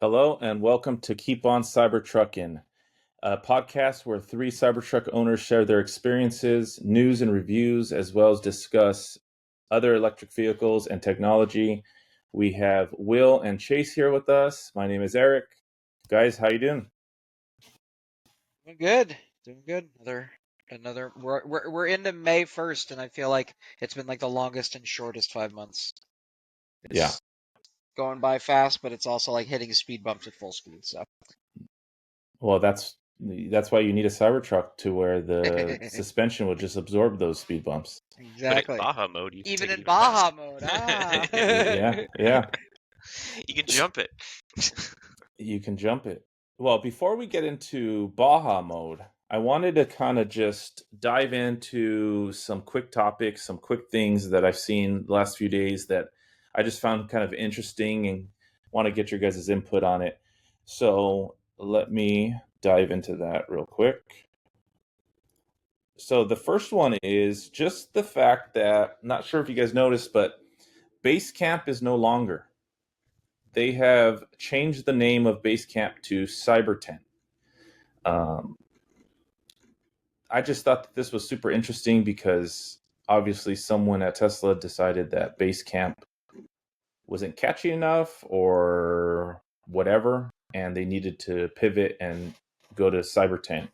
Hello and welcome to Keep On CyberTruckin, a podcast where three CyberTruck owners share their experiences, news and reviews, as well as discuss other electric vehicles and technology. We have Will and Chase here with us. My name is Eric. Guys, how you doing? Doing good. Doing good. Another we're into May 1st, and I feel like it's been like the longest and shortest 5 months. Yeah. It's going by fast, but it's also like hitting speed bumps at full speed. So Well, that's why you need a Cybertruck to where the suspension will just absorb those speed bumps. But exactly. in Baja mode, you can Even take it in even Baja faster. mode, ah. Yeah. You can jump it. You can jump it. Well, before we get into Baja mode, I wanted to kind of just dive into some quick topics, some quick things that I've seen the last few days that I just found kind of interesting and want to get your guys' input on it. So let me dive into that real quick. So the first one is just the fact that, not sure if you guys noticed, but Basecamp is no longer. They have changed the name of Basecamp to CyberTruck. I just thought that this was super interesting because obviously someone at Tesla decided that Basecamp wasn't catchy enough or whatever, and they needed to pivot and go to CyberTruck.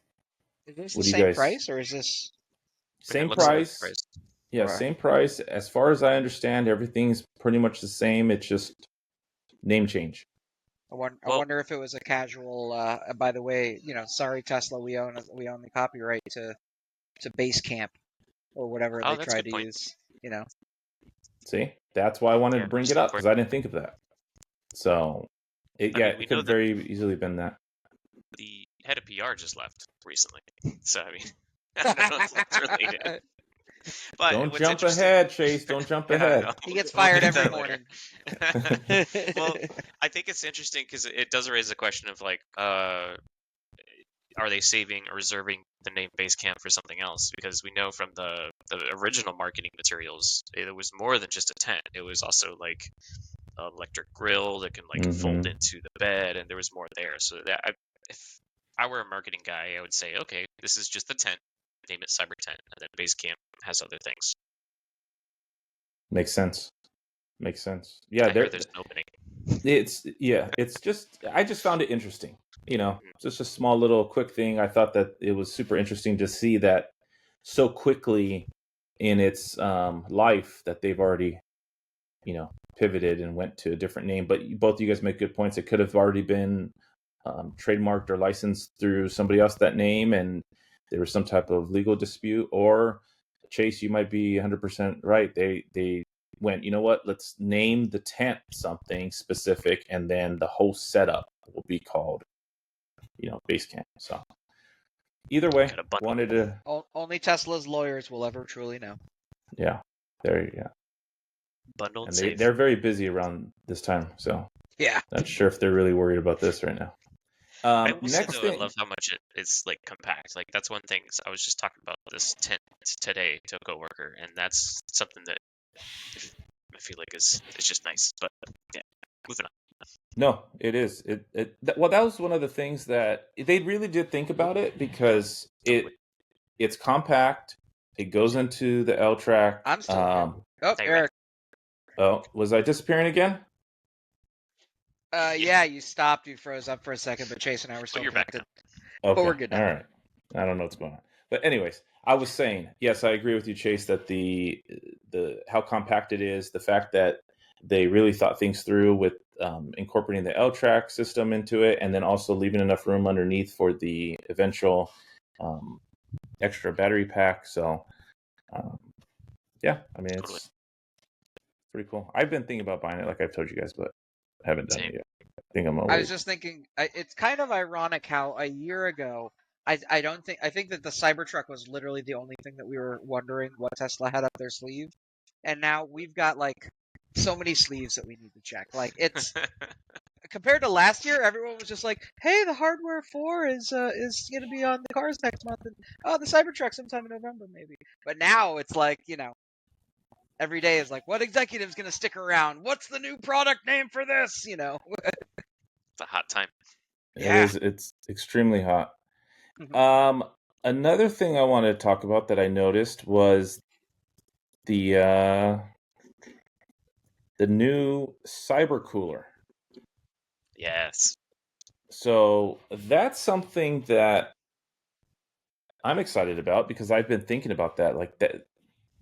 Is this What the do you same guys? price, or is this Same Looks like price. price. Yeah, Right. same price. As far as I understand, everything's pretty much the same. It's just name change. I Well- wonder if it was a casual. By the way, sorry Tesla, we own the copyright to Basecamp or whatever Oh, they that's a tried good to point. use. See, that's why I wanted Yeah, to bring that's it a good up because I didn't think of that. So, I mean, we it could know have that very easily been that. the head of PR just left recently. So, I mean, I don't know if that's related. But Don't what's jump interesting... ahead, Chase. Don't jump Yeah, I ahead. know. He gets We'll fired get to every that later. morning. Well, I think it's interesting because it does raise the question of like, are they saving or reserving the name Basecamp for something else? Because we know from the original marketing materials, it was more than just a tent. It was also like an electric grill that can like fold into the bed, and there was more there. So that if I were a marketing guy, I would say, okay, this is just the tent. Name it Cyber Tent, and then Basecamp has other things. Makes sense. Yeah, I hear there's an opening. it's just I just found it interesting. Just a small little quick thing. I thought that it was super interesting to see that so quickly in its life that they've already, pivoted and went to a different name. But both of you guys make good points. It could have already been trademarked or licensed through somebody else, that name, and there was some type of legal dispute. Or Chase, you might be 100% right. They went, you know what? Let's name the tent something specific, and then the whole setup will be called, Basecamp. So either way, Got a bundle. wanted to, Only Tesla's lawyers will ever truly know. yeah, there you go. Bundle And and safe. they're very busy around this time, so Yeah. not sure if they're really worried about this right now. I will say Next though, I thing, love how much it's like compact. Like that's one thing. I was just talking about this tent today to a coworker, and that's something that I feel like is just nice. But yeah, moving on. no, it is. Well, that was one of the things that they really did think about it because it's compact. It goes into the L track. I'm still here. Oh, Hey, Eric. Oh, was I disappearing again? Yeah, you stopped. You froze up for a second, but Chase and I were still you're back connected. Okay, But we're good now. all right. I don't know what's going on, but anyways, I was saying, yes, I agree with you, Chase, that the how compact it is, the fact that they really thought things through with incorporating the L track system into it, and then also leaving enough room underneath for the eventual extra battery pack. So, yeah, I mean, Totally. it's pretty cool. I've been thinking about buying it, like I've told you guys, but I haven't done it yet. I think I'm gonna I wait. was just thinking, it's kind of ironic how a year ago, I think that the Cybertruck was literally the only thing that we were wondering what Tesla had up their sleeve, and now we've got like so many sleeves that we need to check. Like it's compared to last year, everyone was just like, "Hey, the Hardware 4 is going to be on the cars next month, and the Cybertruck sometime in November maybe." But now it's like every day is like, what executive's going to stick around? What's the new product name for this? a hot time. Yeah. It's extremely hot. Mhm. Another thing I wanted to talk about that I noticed was the new cyber cooler. Yes. So that's something that I'm excited about because I've been thinking about that. Like that,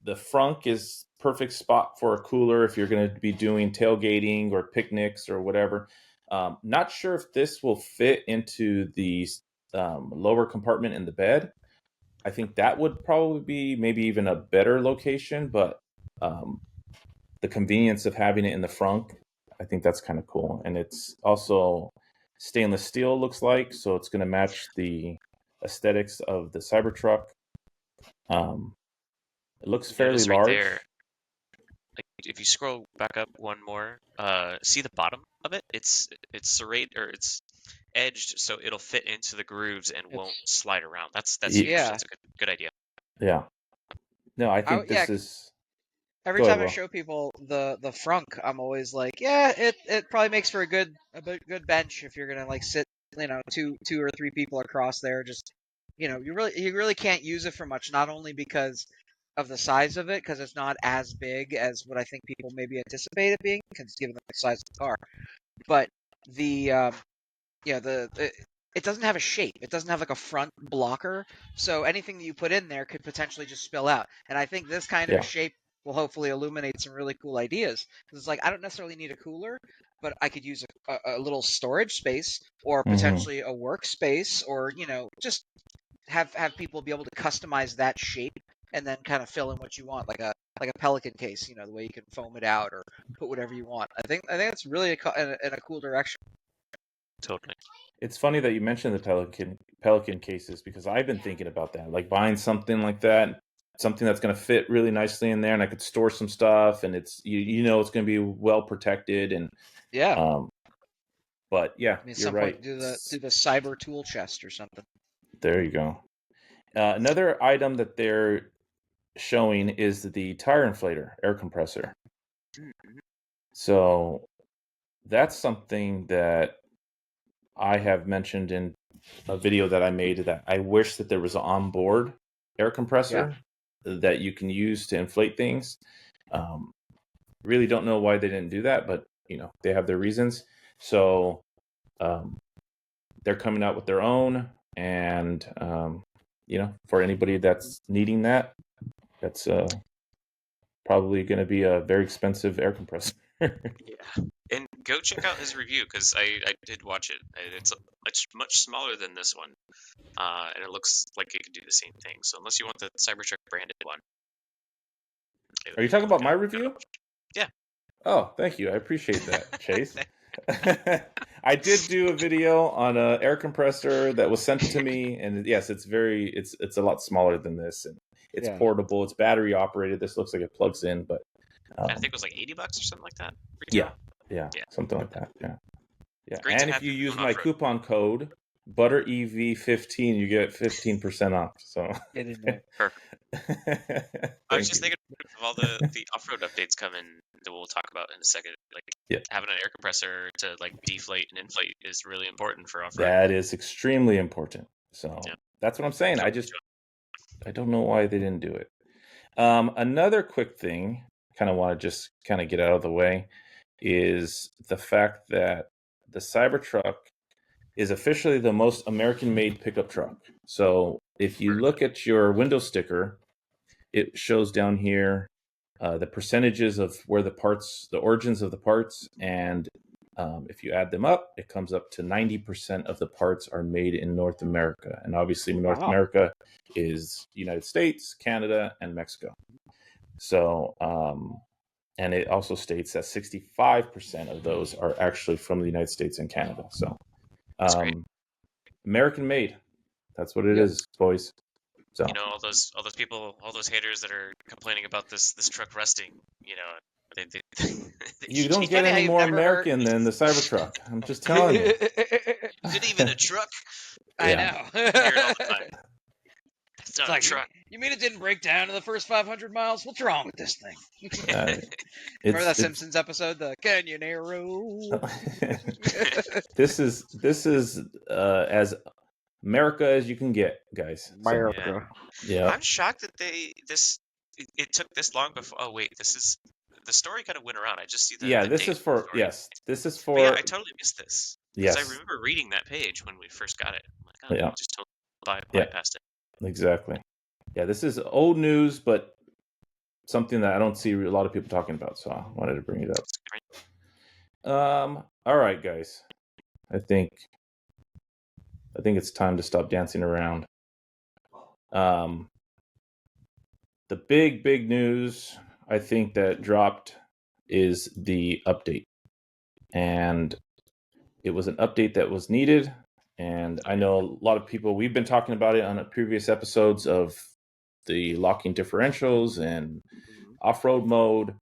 the frunk is perfect spot for a cooler if you're going to be doing tailgating or picnics or whatever. Not sure if this will fit into the lower compartment in the bed. I think that would probably be maybe even a better location, but um, the convenience of having it in the front, I think that's kind of cool. And it's also stainless steel, looks like, so it's going to match the aesthetics of the Cybertruck. Um, it looks fairly Notice right there, large. like if you scroll back up one more, see the bottom of it? It's serrated or it's edged so it'll fit into the grooves and won't It's slide around. That's Y- huge. yeah. That's a good idea. Yeah. No, I think Yeah. this is. Every Go ahead, time I Will. show people the frunk, I'm always like, yeah, it probably makes for a good bench if you're gonna like sit, two or three people across there. Just you really can't use it for much. Not only because of the size of it, because it's not as big as what I think people maybe anticipate it being, because given the size of the car, but the it doesn't have a shape. It doesn't have like a front blocker. So anything that you put in there could potentially just spill out. And I think this kind of Yeah. shape will hopefully illuminate some really cool ideas. Because it's like I don't necessarily need a cooler, but I could use a little storage space or Hmm. potentially a workspace, or just have people be able to customize that shape and then kind of fill in what you want, like a Pelican case, the way you can foam it out or put whatever you want. I think it's really in a cool direction. Totally. It's funny that you mentioned the Pelican cases because I've been thinking about that, like buying something like that, something that's going to fit really nicely in there, and I could store some stuff, and it's going to be well protected, and Yeah. um, but yeah, Maybe at you're some point right. do the cyber tool chest or something. There you go. Another item that they're showing is the tire inflator air compressor. Mm-hmm. So that's something that I have mentioned in a video that I made that I wish that there was an onboard air Yeah. compressor that you can use to inflate things. Um, really don't know why they didn't do that, but they have their reasons. So um, they're coming out with their own, and for anybody that's needing that, that's probably going to be a very expensive air compressor. Yeah. And go check out his review because I did watch it. It's much smaller than this one, and it looks like it could do the same thing. So unless you want the Cybertruck branded one, Are you it talking would about my kind review? of yeah. Oh, thank you. I appreciate that, Chase. I did do a video on a air compressor that was sent to me, and yes, it's a lot smaller than this, and it's Yeah. portable. It's battery operated. This looks like it plugs in, but I think um, it was like $80 or something like that yeah, retail. yeah, Yeah, something like that. Yeah, yeah. great to And if have you use on my off road. coupon code ButterEV15, you get 15% off. So, Get in there. Perfect. I was thank just you. thinking of all the off road updates coming that we'll talk about in a second. Like Yeah, having an air compressor to like deflate and inflate is really important for off road. that is extremely important. So Yeah. that's what I'm saying. Totally. I don't know why they didn't do it. Another quick thing, kind of want to just kind of get out of the way, is the fact that the Cybertruck is officially the most American-made pickup truck. So if you look at your window sticker, it shows down here the percentages of where the origins of the parts, and if you add them up, it comes up to 90% of the parts are made in North America. And obviously, North Wow. America is United States, Canada, and Mexico. So, and it also states that 65% of those are actually from the United States and Canada. So, That's great. American made. That's what it Yep. is, boys. So, All those people, all those haters that are complaining about this truck rusting, they you It's don't get funny how any you've more never heard. American than the Cybertruck. I'm just telling you. is it even a truck? I Yeah. know. I hear it all the time. It's It's not a like truck. You mean it didn't break down in the first 500 miles? What's wrong with this thing? Remember that It's Simpsons episode, the Canyonero? this is as America as you can get, guys. So America. yeah, I'm shocked that it took this long before. Oh wait, the story kind of went around. I just see yeah. the This date is of the for story. yes. This is But yeah, for I totally missed this because I yes. remember reading that page when we first got it. I'm like, oh, Yeah, just totally yeah. bypassed it. Exactly. Yeah, this is old news, but something that I don't see a lot of people talking about. So I wanted to bring it up. It's great. All right, guys. I think it's time to stop dancing around. The big news I think that dropped is the update, and it was an update that was needed. And I know a lot of people, we've been talking about it on previous episodes of the locking differentials and off-road mode.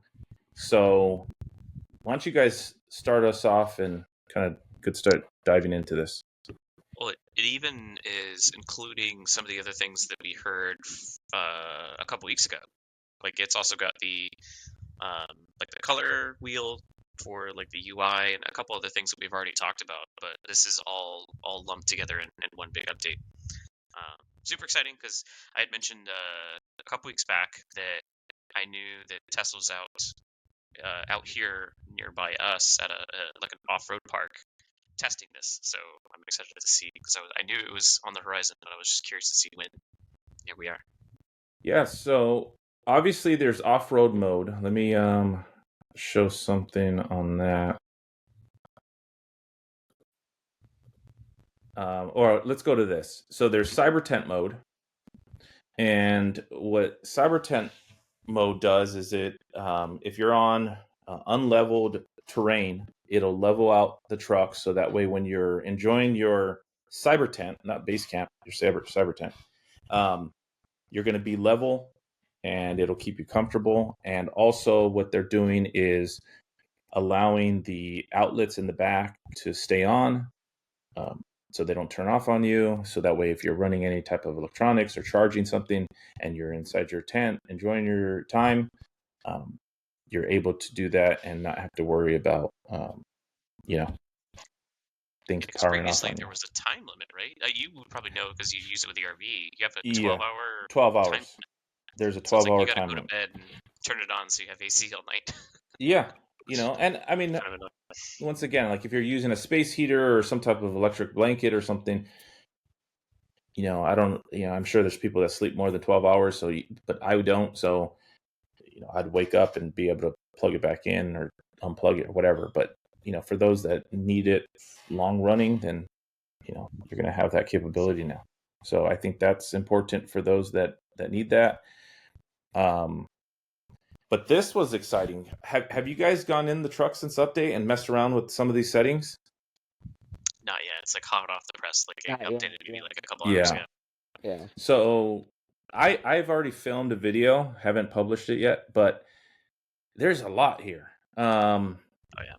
So why don't you guys start us off and kind of could start diving into this? Well, it even is including some of the other things that we heard a couple weeks ago. Like it's also got the like the color wheel for like the UI and a couple other things that we've already talked about. But this is all lumped together in one big update. Super exciting because I had mentioned a couple weeks back that I knew that Tesla was out here nearby us at a like an off-road park testing this. So I'm excited to see because I knew it was on the horizon, and I was just curious to see when. Here we are. Yeah, so obviously there's off-road mode. Let me show something on that. Or let's go to this. So there's cyber tent mode, and what cyber tent mode does is it, if you're on unleveled terrain, it'll level out the truck so that way when you're enjoying your cyber tent, not base camp, your cyber tent, you're going to be level and it'll keep you comfortable. And also, what they're doing is allowing the outlets in the back to stay on, so they don't turn off on you. So that way, if you're running any type of electronics or charging something and you're inside your tent enjoying your time, you're able to do that and not have to worry about, you know, things Because powering off previously on you. there was a time limit, right? You would probably know because you use it with the RV. You have a Yeah, 12-hour 12 time hours. limit. There's a So it's like you 12-hour got to time go to limit. bed and turn it on so you have AC all night. Yeah, and I mean, Kind of annoying. once again, like if you're using a space heater or some type of electric blanket or something, I don't, I'm sure there's people that sleep more than 12 hours. So, but I don't. So, I'd wake up and be able to plug it back in or unplug it or whatever. But, for those that need it long running, then, you're going to have that capability now. So I think that's important for those that need that. But this was exciting. Have you guys gone in the truck since update and messed around with some of these settings? Not yet. It's like hot off the press. Like it Not yet, updated maybe yeah. like a couple hours Yeah. ago. Yeah. So I've already filmed a video, haven't published it yet, but there's a lot here. Oh yeah.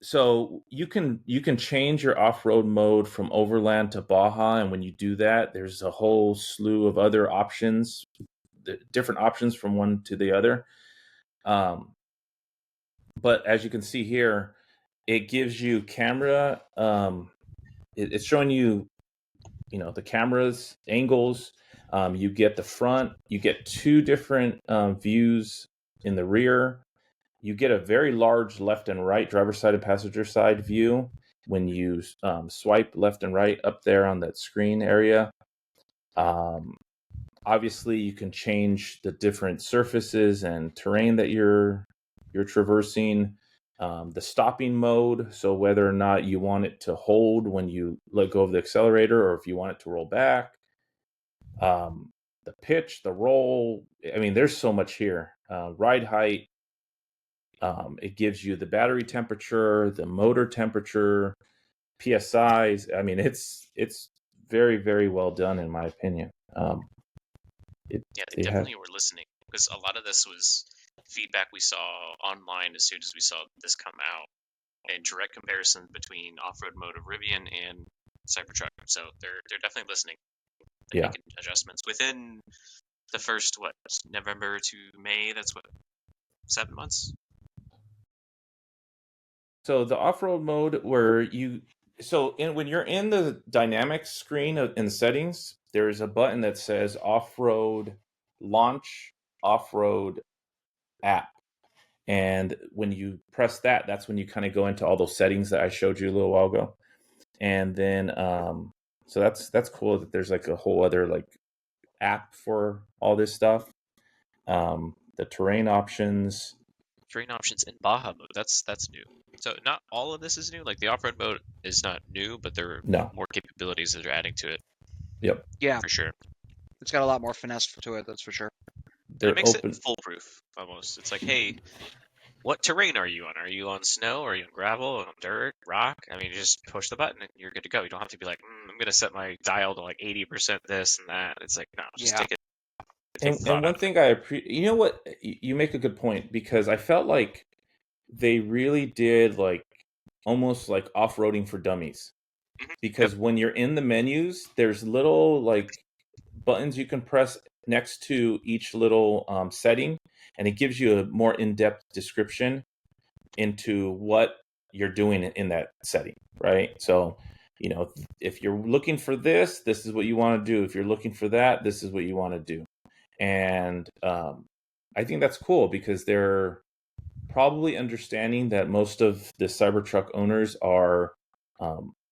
So you can change your off-road mode from overland to Baja, and when you do that, there's a whole slew of other options, different options from one to the other. But as you can see here, it gives you camera. It's showing you, the cameras angles. You get the front. You get two different views in the rear. You get a very large left and right, driver's side and passenger side view when you swipe left and right up there on that screen area. Obviously, you can change the different surfaces and terrain that you're traversing. The stopping mode, so whether or not you want it to hold when you let go of the accelerator or if you want it to roll back. The pitch, the roll. I mean, there's so much here. Ride height. It gives you the battery temperature, the motor temperature, PSIs. I mean, it's very, very well done in my opinion. Yeah, they They have, definitely were listening because a lot of this was feedback we saw online as soon as we saw this come out, and direct comparison between off-road mode of Rivian and CyberTruck. So they're definitely listening and yeah, making adjustments within the first November to May. That's 7 months. So the off-road mode where when you're in the dynamics screen in settings, there's a button that says off-road launch, off-road app. And when you press that, that's when you kind of go into all those settings that I showed you a little while ago. And then, so that's cool that there's like a whole other like app for all this stuff. The terrain options. Terrain options in Baja mode. That's new. So not all of this is new. Like the off-road mode is not new, but there are more capabilities that are adding to it. Yep. Yeah, for sure. It's got a lot more finesse to it. That's for sure. It makes it foolproof almost. It's like, hey, what terrain are you on? Are you on snow? Are you on gravel? On dirt? Rock? I mean, you just push the button and you're good to go. You don't have to be like, I'm going to set my dial to like 80% this and that. It's like, no, just take it. And one thing I appreciate, you know what, you make a good point, because I felt like they really did like almost like off-roading for dummies. Because when you're in the menus, there's little like buttons you can press next to each little setting, and it gives you a more in-depth description into what you're doing in that setting, right? So, you know, if you're looking for this is what you want to do. If you're looking for that, this is what you want to do. And I think that's cool, because they're probably understanding that most of the Cybertruck owners are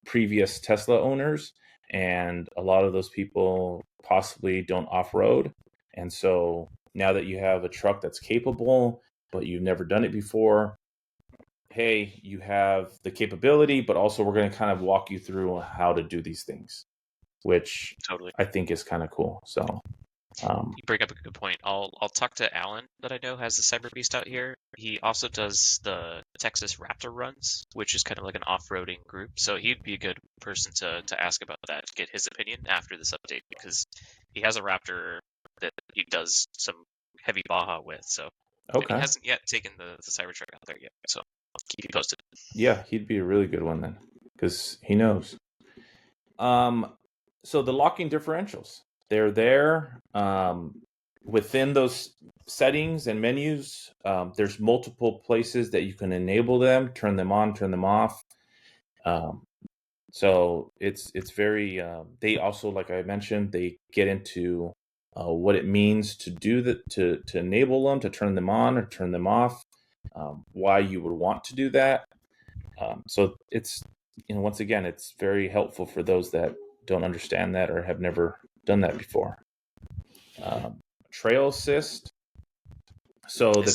previous Tesla owners, and a lot of those people possibly don't off-road. And so now that you have a truck that's capable, but you've never done it before, hey, you have the capability, but also we're going to kind of walk you through how to do these things, which I think is kind of cool. So you bring up a good point. I'll talk to Alan that I know has the Cyber Beast out here. He also does the Texas Raptor runs, which is kind of like an off-roading group. So he'd be a good person to ask about that, get his opinion after this update, because he has a Raptor that he does some heavy Baja with. So he hasn't yet taken the Cybertruck out there yet. So I'll keep you posted. Yeah, he'd be a really good one then, because he knows. So the locking differentials, they're there within those settings and menus. There's multiple places that you can enable them, turn them on, turn them off. So it's very. They also, like I mentioned, they get into what it means to do that, to enable them, to turn them on or turn them off. Why you would want to do that. So it's, once again, it's very helpful for those that don't understand that or have never done that before. Trail assist. So the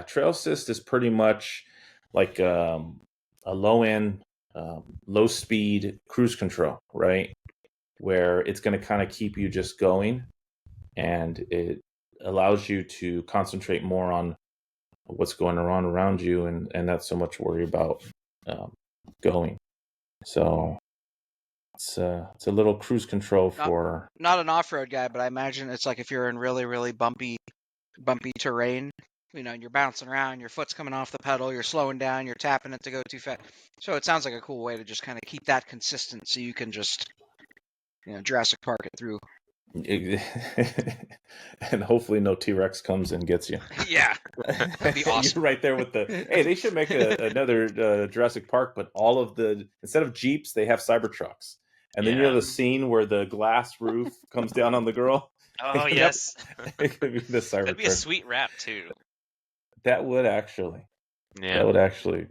trail assist is pretty much like a low-end, low-speed cruise control, right? Where it's going to kind of keep you just going, and it allows you to concentrate more on what's going on around you, and not so much worry about going. So it's a little cruise control for not an off-road guy, but I imagine it's like if you're in really, really bumpy terrain, and you're bouncing around, your foot's coming off the pedal, you're slowing down, you're tapping it to go too fast. So it sounds like a cool way to just kind of keep that consistent, so you can just Jurassic Park it through. And hopefully no T-Rex comes and gets you. Yeah, that'd be awesome. You're right there with the. Hey, they should make another Jurassic Park, but all of instead of Jeeps, they have Cybertrucks. And then you have the scene where the glass roof comes down on the girl. Oh yes, it could be the Cybertruck. That'd be a sweet wrap too. That would actually. Yeah. That would actually.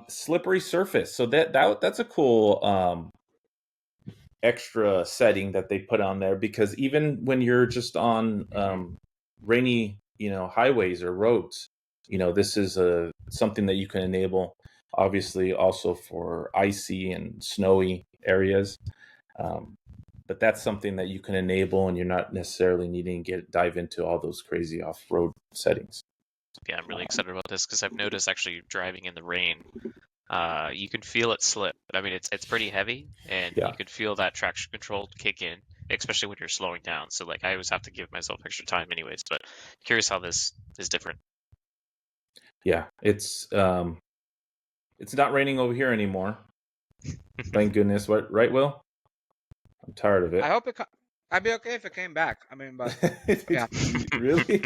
Slippery surface. So that's a cool extra setting that they put on there, because even when you're just on rainy highways or roads, this is something that you can enable, obviously also for icy and snowy areas, but that's something that you can enable, and you're not necessarily needing to dive into all those crazy off-road settings. Yeah, I'm really excited about this, because I've noticed actually driving in the rain, you can feel it slip. I mean, it's pretty heavy, and you can feel that traction control kick in, especially when you're slowing down. So like, I always have to give myself extra time anyways, but curious how this is different. Yeah, it's not raining over here anymore. Thank goodness. Right, Will? I'm tired of it. I I'd be okay if it came back. I mean, but yeah. Really?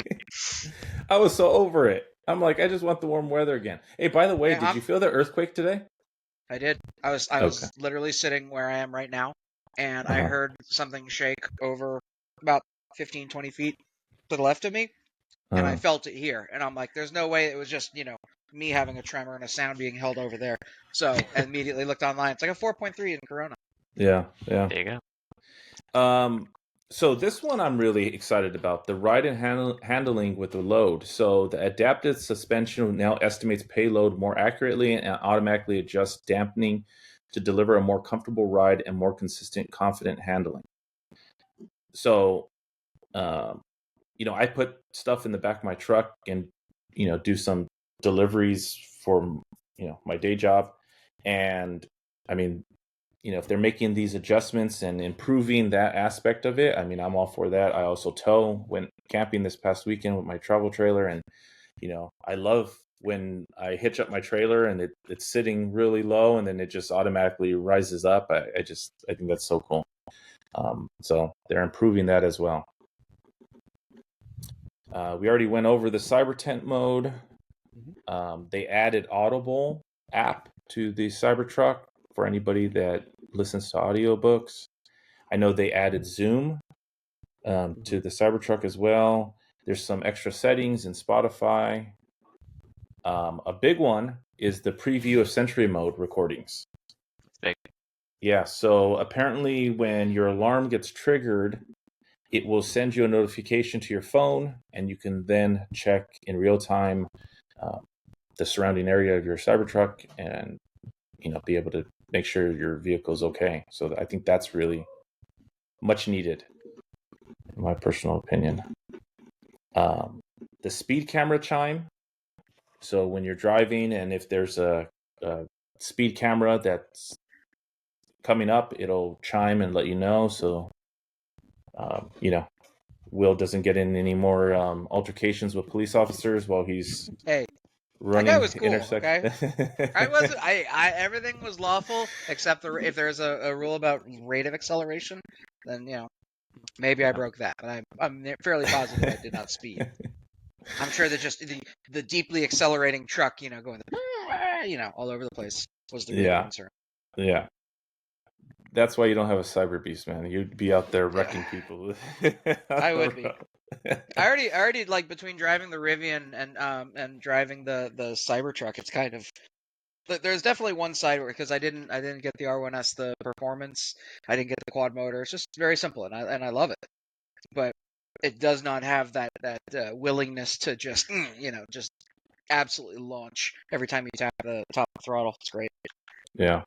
I was so over it. I'm like, I just want the warm weather again. Hey, by the way, Yeah, did you feel the earthquake today? I did. I Okay. was literally sitting where I am right now, and I Uh-huh. heard something shake over about 15, 20 feet to the left of me, and I felt it here. And I'm like, there's no way it was just, me having a tremor and a sound being held over there. So I immediately looked online. It's like a 4.3 in Corona. Yeah, yeah. There you go. So this one I'm really excited about, the ride and handling with the load. So the adaptive suspension now estimates payload more accurately and automatically adjusts dampening to deliver a more comfortable ride and more consistent, confident handling. So, I put stuff in the back of my truck and, do some deliveries for, my day job. And I mean, if they're making these adjustments and improving that aspect of it, I mean, I'm all for that. I also went camping this past weekend with my travel trailer. And, I love when I hitch up my trailer and it's sitting really low and then it just automatically rises up. I think that's so cool. So they're improving that as well. We already went over the cyber tent mode. They added Audible app to the Cybertruck for anybody that listens to audiobooks. I know they added Zoom to the Cybertruck as well. There's some extra settings in Spotify. A big one is the preview of Sentry mode recordings. Big. Yeah, so apparently when your alarm gets triggered, it will send you a notification to your phone, and you can then check in real time the surrounding area of your Cybertruck and be able to make sure your vehicle's okay. So I think that's really much needed, in my personal opinion. The speed camera chime. So when you're driving and if there's a speed camera that's coming up, it'll chime and let you know. So, Will doesn't get in any more altercations with police officers while he's running. That guy was cool. Okay, I wasn't. Everything was lawful except if there's a rule about rate of acceleration, then maybe I broke that. But I'm fairly positive I did not speed. I'm sure that just the deeply accelerating truck, going all over the place was the real concern. Yeah. That's why you don't have a cyber beast, man. You'd be out there wrecking people. I would be. I already like between driving the Rivian and driving the Cybertruck, it's kind of there's definitely one side where because I didn't get the R1S the performance, I didn't get the quad motor. It's just very simple and I love it, but it does not have that willingness to just just absolutely launch every time you tap the top throttle. It's great. Yeah,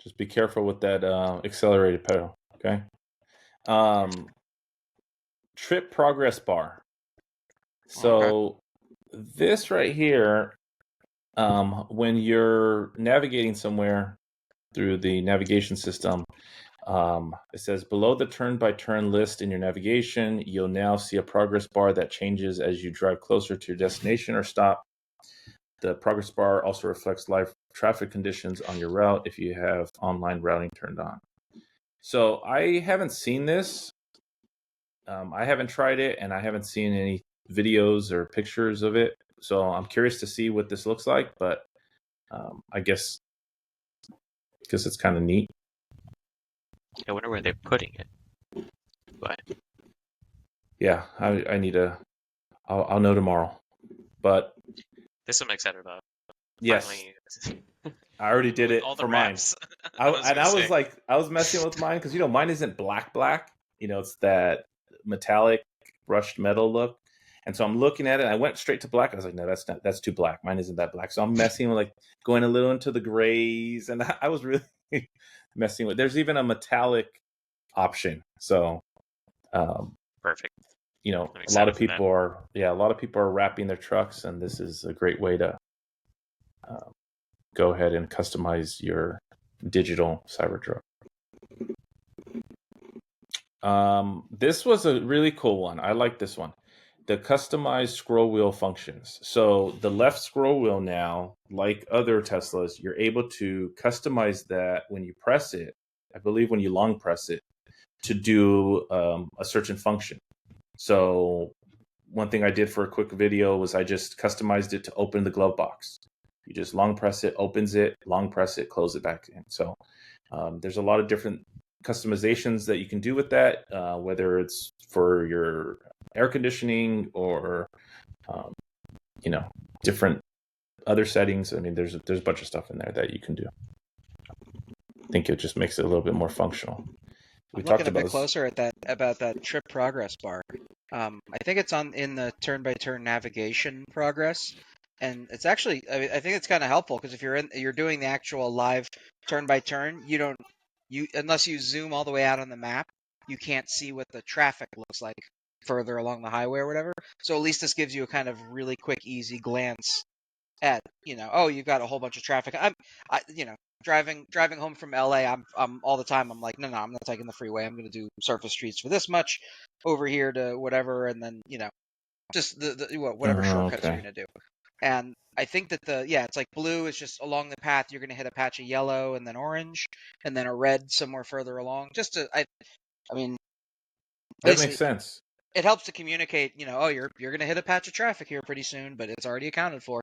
just be careful with that accelerated pedal. Okay. Trip progress bar. So this right here, when you're navigating somewhere through the navigation system, it says below the turn-by-turn list in your navigation, you'll now see a progress bar that changes as you drive closer to your destination or stop. The progress bar also reflects live traffic conditions on your route if you have online routing turned on. So I haven't seen this. I haven't tried it, and I haven't seen any videos or pictures of it. So I'm curious to see what this looks like, but I guess it's kind of neat. I wonder where they're putting it. But yeah, I need to. I'll know tomorrow. But this I'm excited about. Yes, finally, I already did it for mine. I was messing with mine because mine isn't black. It's that metallic brushed metal look. And so I'm looking at it. And I went straight to black. I was like, no, that's too black. Mine isn't that black. So I'm messing with going a little into the grays, and I was really messing with. There's even a metallic option. So, perfect. A lot of people are wrapping their trucks, and this is a great way to go ahead and customize your digital Cybertruck. This was a really cool one. I like this one. The customized scroll wheel functions. So the left scroll wheel now, like other Teslas, you're able to customize that when you press it. I believe when you long press it, to do a certain function. So one thing I did for a quick video was I just customized it to open the glove box. You just long press it, opens it, long press it, close it back in. So there's a lot of different customizations that you can do with that, whether it's for your air conditioning or different other settings. I mean, there's a bunch of stuff in there that you can do. I think it just makes it a little bit more functional. I'm looking a bit closer at that trip progress bar. I think it's in the turn-by-turn navigation progress, and it's actually I think it's kind of helpful because if you're doing the actual live turn-by-turn, unless you zoom all the way out on the map, you can't see what the traffic looks like further along the highway or whatever. So at least this gives you a kind of really quick, easy glance at you've got a whole bunch of traffic. Driving home from LA, I'm all the time. I'm like, no, I'm not taking the freeway. I'm going to do surface streets for this much, over here to whatever, and then just whatever shortcuts you're going to do. And I think that it's like blue is just along the path. You're going to hit a patch of yellow and then orange, and then a red somewhere further along. I mean, that makes sense. It helps to communicate. You're going to hit a patch of traffic here pretty soon, but it's already accounted for.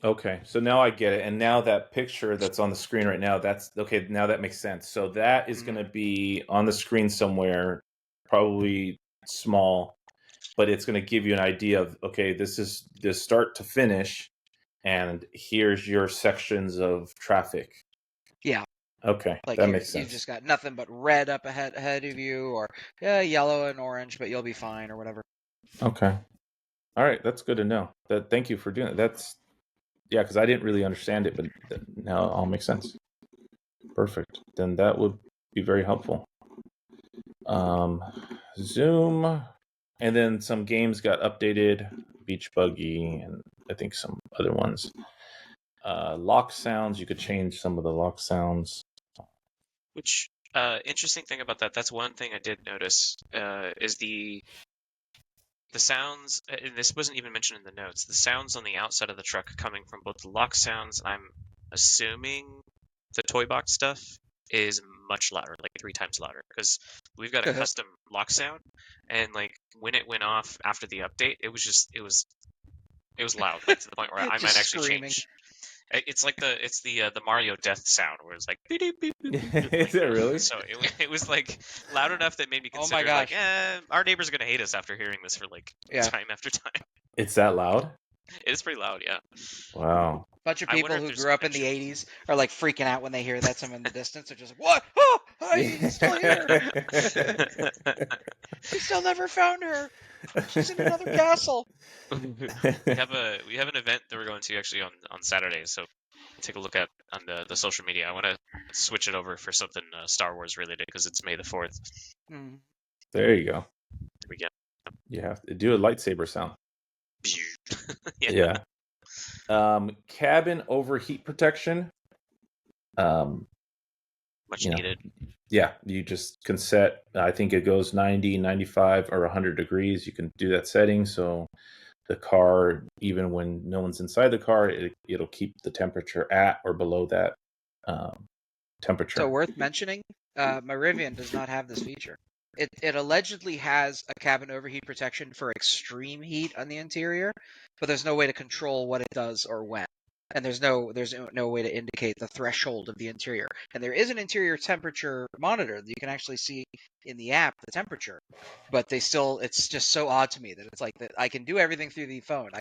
Okay, so now I get it. And now that picture that's on the screen right now, that's okay. Now that makes sense. So that is going to be on the screen somewhere, probably small, but it's going to give you an idea of, okay, this is the start to finish, and here's your sections of traffic. Yeah. Okay, that makes sense. You've just got nothing but red up ahead of you, or yellow and orange, but you'll be fine, or whatever. Okay. All right, that's good to know. Thank you for doing that. Yeah, because I didn't really understand it, but now it all makes sense. Perfect. Then that would be very helpful. Zoom, and then some games got updated. Beach Buggy, and I think some other ones. Lock sounds, you could change some of the lock sounds. Which interesting thing about that? That's one thing I did notice. Is the sounds, and this wasn't even mentioned in the notes, the sounds on the outside of the truck coming from both the lock sounds, and I'm assuming the toy box stuff is much louder, like 3 times louder, because we've got a custom lock sound, and like when it went off after the update, it was loud, like to the point where I might actually change. It's like the Mario death sound where it's like beep, beep, beep, beep, beep, Is it really? So it was like loud enough that made me consider like, our neighbors are gonna hate us after hearing this for like time after time. It's that loud? It is pretty loud, yeah. Wow. Bunch of people who grew up in the 80s are like freaking out when they hear that somewhere in the distance. They're just like, what? Oh, he's still here. We still never found her. She's in another castle. We have an event that we're going to actually on Saturday, so take a look at on the social media. I want to switch it over for something Star Wars related because it's May the 4th. There you go. There we go. You have to do a lightsaber sound. Yeah. Cabin overheat protection. Much needed. Yeah, you just can set, I think it goes 90, 95, or 100 degrees. You can do that setting, so the car, even when no one's inside the car, it'll keep the temperature at or below that temperature. So worth mentioning, my Rivian does not have this feature. It allegedly has a cabin overheat protection for extreme heat on the interior, but there's no way to control what it does or when. And there's no way to indicate the threshold of the interior. And there is an interior temperature monitor that you can actually see in the app, the temperature. But it's just so odd to me that it's like that I can do everything through the phone.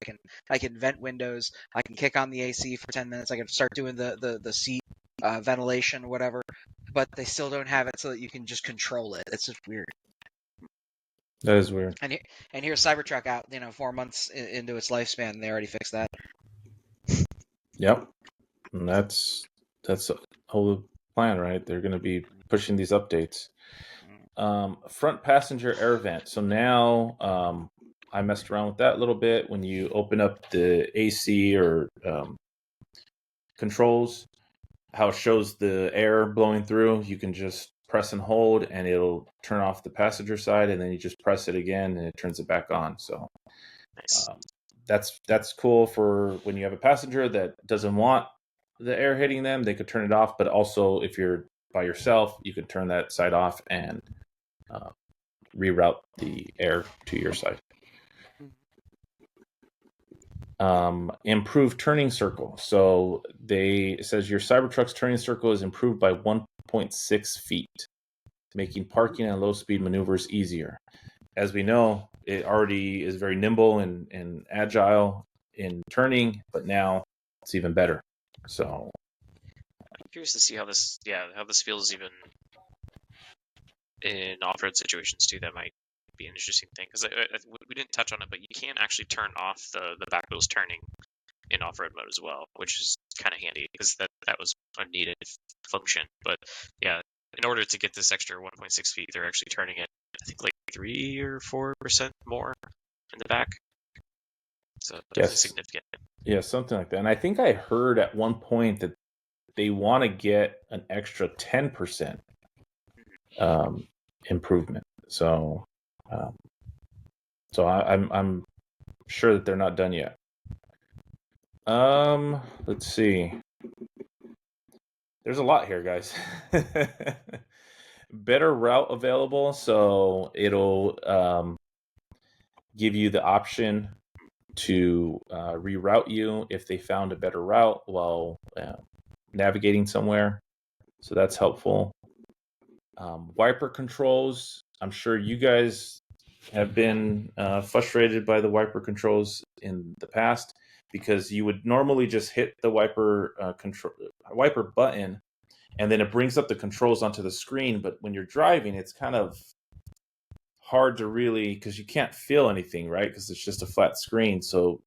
I can vent windows, I can kick on the AC for 10 minutes, I can start doing the seat ventilation, whatever. But they still don't have it so that you can just control it. It's just weird. That is weird. And here's CyberTruck out, 4 months into its lifespan, and they already fixed that. Yep, and that's the whole plan, right? They're going to be pushing these updates. Front passenger air vent. So now I messed around with that a little bit. When you open up the AC or controls, how it shows the air blowing through, you can just press and hold, and it'll turn off the passenger side, and then you just press it again, and it turns it back on. So nice. That's cool for when you have a passenger that doesn't want the air hitting them. They could turn it off, but also if you're by yourself, you could turn that side off and reroute the air to your side. Improved turning circle. So it says your Cybertruck's turning circle is improved by 1.6 feet, making parking and low speed maneuvers easier. As we know, it already is very nimble and agile in turning, but now it's even better. So I'm curious to see how this feels even in off-road situations too. That might be an interesting thing, because we didn't touch on it, but you can actually turn off the back wheels turning in off-road mode as well, which is kind of handy, because that was a needed function. But yeah, in order to get this extra 1.6 feet, they're actually turning it, I think, like 3 or 4% more in the back. So definitely significant. Yeah, something like that. And I think I heard at one point that they want to get an extra 10% improvement. So, I'm sure that they're not done yet. Let's see. There's a lot here, guys. Better route available, so it'll give you the option to reroute you if they found a better route while navigating somewhere. So that's helpful. Wiper controls. I'm sure you guys have been frustrated by the wiper controls in the past, because you would normally just hit the wiper button, and then it brings up the controls onto the screen. But when you're driving, it's kind of hard to really, because you can't feel anything, right? Because it's just a flat screen. So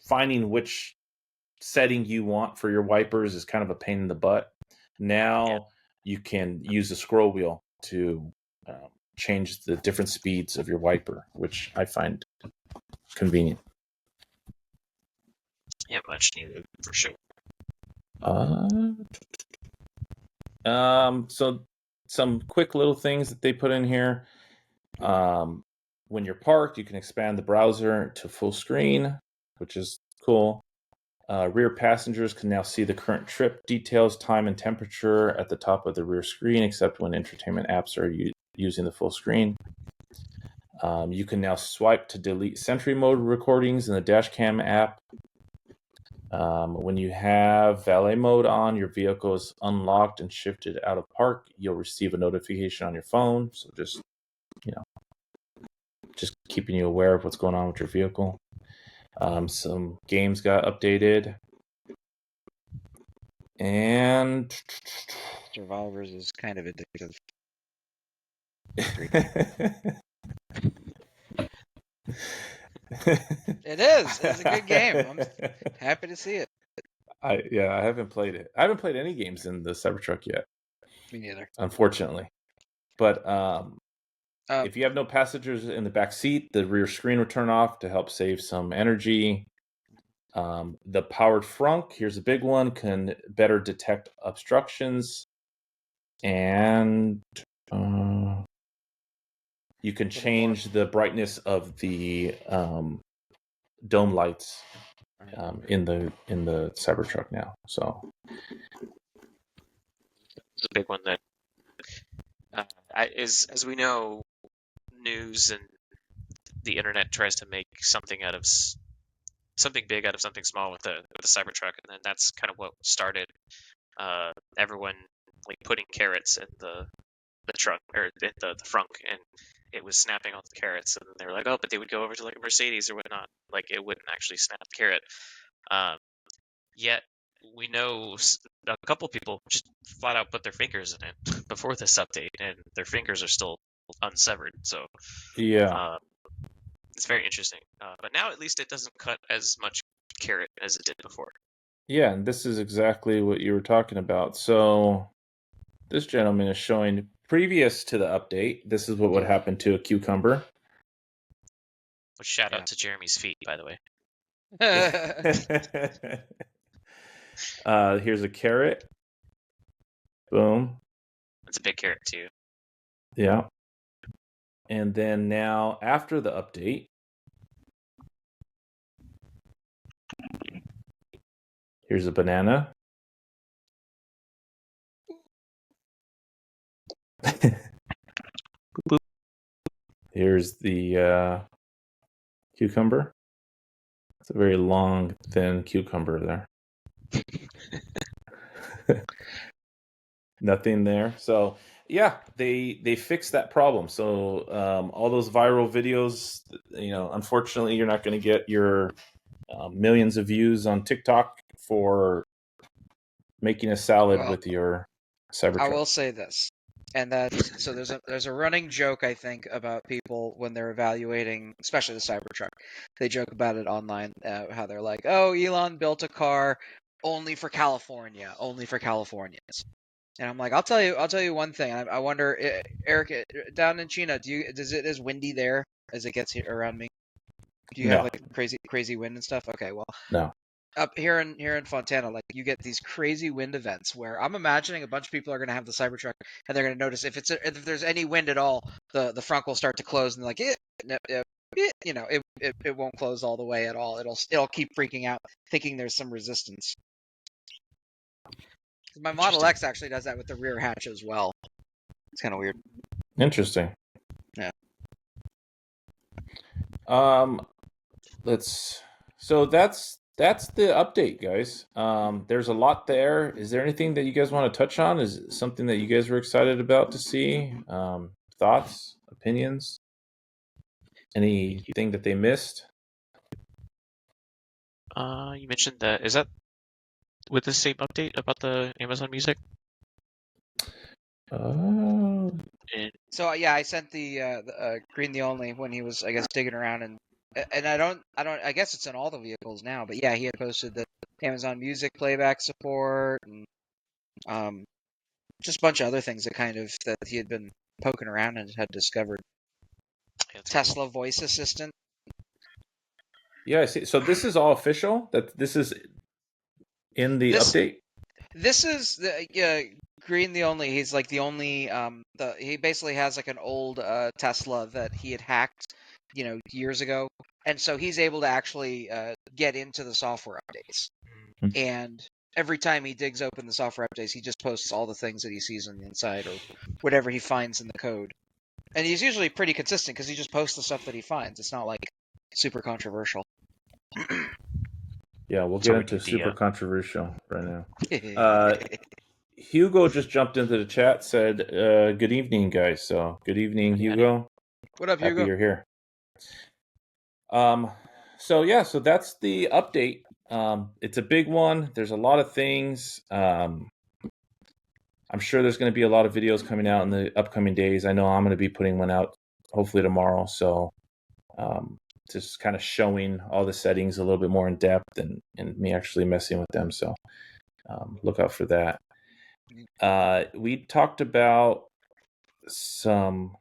finding which setting you want for your wipers is kind of a pain in the butt. Now you can use the scroll wheel to change the different speeds of your wiper, which I find convenient. Yeah, much needed for sure. So some quick little things that they put in here. When you're parked, you can expand the browser to full screen, which is cool. Rear passengers can now see the current trip details, time, and temperature at the top of the rear screen, except when entertainment apps are using the full screen. You can now swipe to delete Sentry mode recordings in the Dashcam app. When you have valet mode on, your vehicle is unlocked and shifted out of park. You'll receive a notification on your phone. So just keeping you aware of what's going on with your vehicle. Some games got updated. And Survivors is kind of addictive. It is. It's a good game. I'm happy to see it. I haven't played it. I haven't played any games in the Cybertruck yet. Me neither. Unfortunately. But if you have no passengers in the back seat, the rear screen will turn off to help save some energy. The powered frunk, here's a big one, can better detect obstructions. And you can change the brightness of the dome lights in the Cybertruck now. So it's a big one that as we know, news and the internet tries to make something big out of something small with the Cybertruck, and then that's kind of what started everyone like putting carrots in the truck, or in the frunk, and it was snapping all the carrots, and they were like, oh, but they would go over to like a Mercedes or whatnot, like it wouldn't actually snap the carrot. Yet we know a couple people just flat out put their fingers in it before this update, and their fingers are still unsevered. So yeah, it's very interesting. But now at least it doesn't cut as much carrot as it did before. yeah, and this is exactly what you were talking about. So this gentleman is showing previous to the update. This is what would happen to a cucumber. Which shout out to Jeremy's feet, by the way. Here's a carrot. Boom. It's a big carrot too. Yeah. And then now, after the update, here's a banana. Here's the cucumber. It's a very long, thin cucumber there. Nothing there. So yeah, they fixed that problem. So all those viral videos, unfortunately, you're not going to get your millions of views on TikTok for making a salad Well, with your I CyberTruck. will say this, and that's so there's a running joke I think about people when they're evaluating, especially the Cybertruck. They joke about it online, how they're like, "Oh, Elon built a car only for California, only for Californians." And I'm like, I'll tell you one thing. I wonder, Eric, down in China, does it as windy there as it gets here around me? Do you have No, like crazy wind and stuff? Okay, well, no. up here in Fontana, like you get these crazy wind events where I'm imagining a bunch of people are going to have the Cybertruck and they're going to notice if there's any wind at all, the front will start to close and they're like it won't close all the way at all. It'll keep freaking out, thinking there's some resistance. My Model X actually does that with the rear hatch as well. It's kind of weird. Interesting. Yeah. So that's the update, guys. There's a lot there. Is there anything that you guys want to touch on? Is it something that you guys were excited about to see? Thoughts, opinions, anything that they missed? You mentioned that. Is that with the same update about the Amazon Music? So yeah, I sent the Green the Only when he was, I guess, digging around, and I guess it's in all the vehicles now, but yeah, he had posted the Amazon Music playback support and just a bunch of other things that he had been poking around and had discovered. Yeah, Tesla voice assistant. Yeah, I see. So this is all official. That this is in the update. This is the Green the Only. He's like the only he basically has like an old Tesla that he had hacked, years ago, and so he's able to actually get into the software updates. Mm-hmm. And every time he digs open the software updates, he just posts all the things that he sees on the inside or whatever he finds in the code. And he's usually pretty consistent because he just posts the stuff that he finds. It's not like super controversial. Yeah, we'll get into super controversial right now. Hugo just jumped into the chat, said, good evening, guys. So good evening, Hugo. What up, Happy Hugo? you're here. So that's the update. It's a big one. There's a lot of things. I'm sure there's going to be a lot of videos coming out in the upcoming days. I know I'm going to be putting one out hopefully tomorrow. So just kind of showing all the settings a little bit more in depth and me actually messing with them. So look out for that. We talked about some...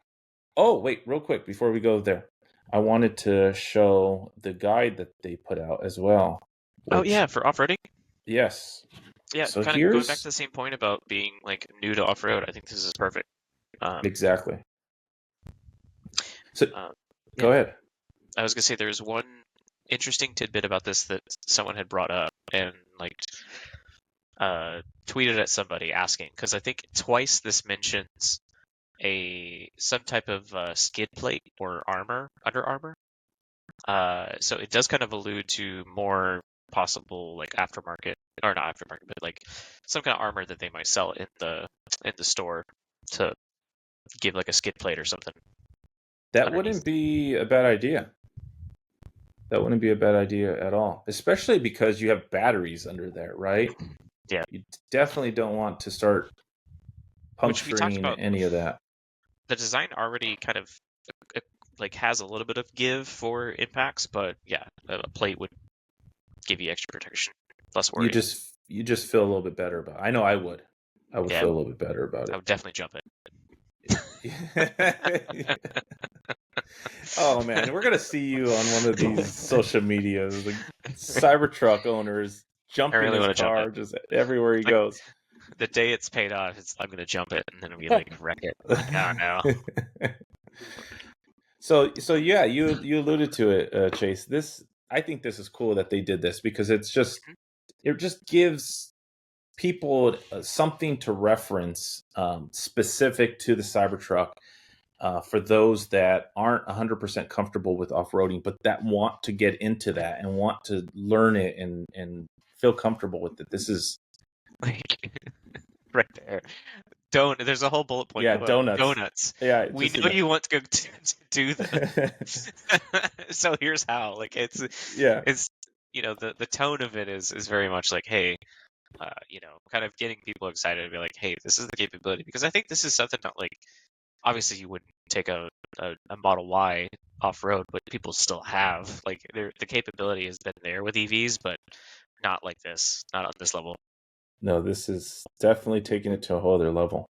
Oh, wait, real quick before we go there. I wanted to show the guide that they put out as well. Oh yeah, for off-roading? Yes. Yeah, so kind of going back to the same point about being like new to off-road, I think this is perfect. Exactly. So go ahead. I was gonna say there's one interesting tidbit about this that someone had brought up and like tweeted at somebody asking, because I think twice this mentions some type of skid plate or armor, under armor. So it does kind of allude to more possible like aftermarket, or not aftermarket, but like some kind of armor that they might sell in the store to give like a skid plate or something. That underneath. wouldn't be a bad idea. That wouldn't be a bad idea at all, especially because you have batteries under there, right? Yeah. You definitely don't want to start puncturing any of that. The design already kind of like has a little bit of give for impacts, but yeah, a plate would give you extra protection, less worry. You just feel a little bit better about it. I know I would. I would feel a little bit better about it. I would definitely jump it. Oh man, we're gonna see you on one of these social medias. The Cybertruck owners jumping his car just everywhere he goes. The day it's paid off, I'm gonna jump it and then we like wreck it. Like, oh no. So yeah, you alluded to it, Chase. I think this is cool that they did this because it just gives people something to reference specific to the Cybertruck. for those that aren't 100% comfortable with off-roading, but that want to get into that and want to learn it and feel comfortable with it. This is Like right there. There's a whole bullet point yeah, about donuts. donuts. Yeah, We just know you want to go to do this. So here's how. Like yeah. it's the tone of it is very much like, hey, kind of getting people excited to be like, hey, this is the capability, because I think this is something that, like, obviously you wouldn't take a Model Y off road, but people still have, like, the capability has been there with EVs, but not like this, not on this level. No, this is definitely taking it to a whole other level.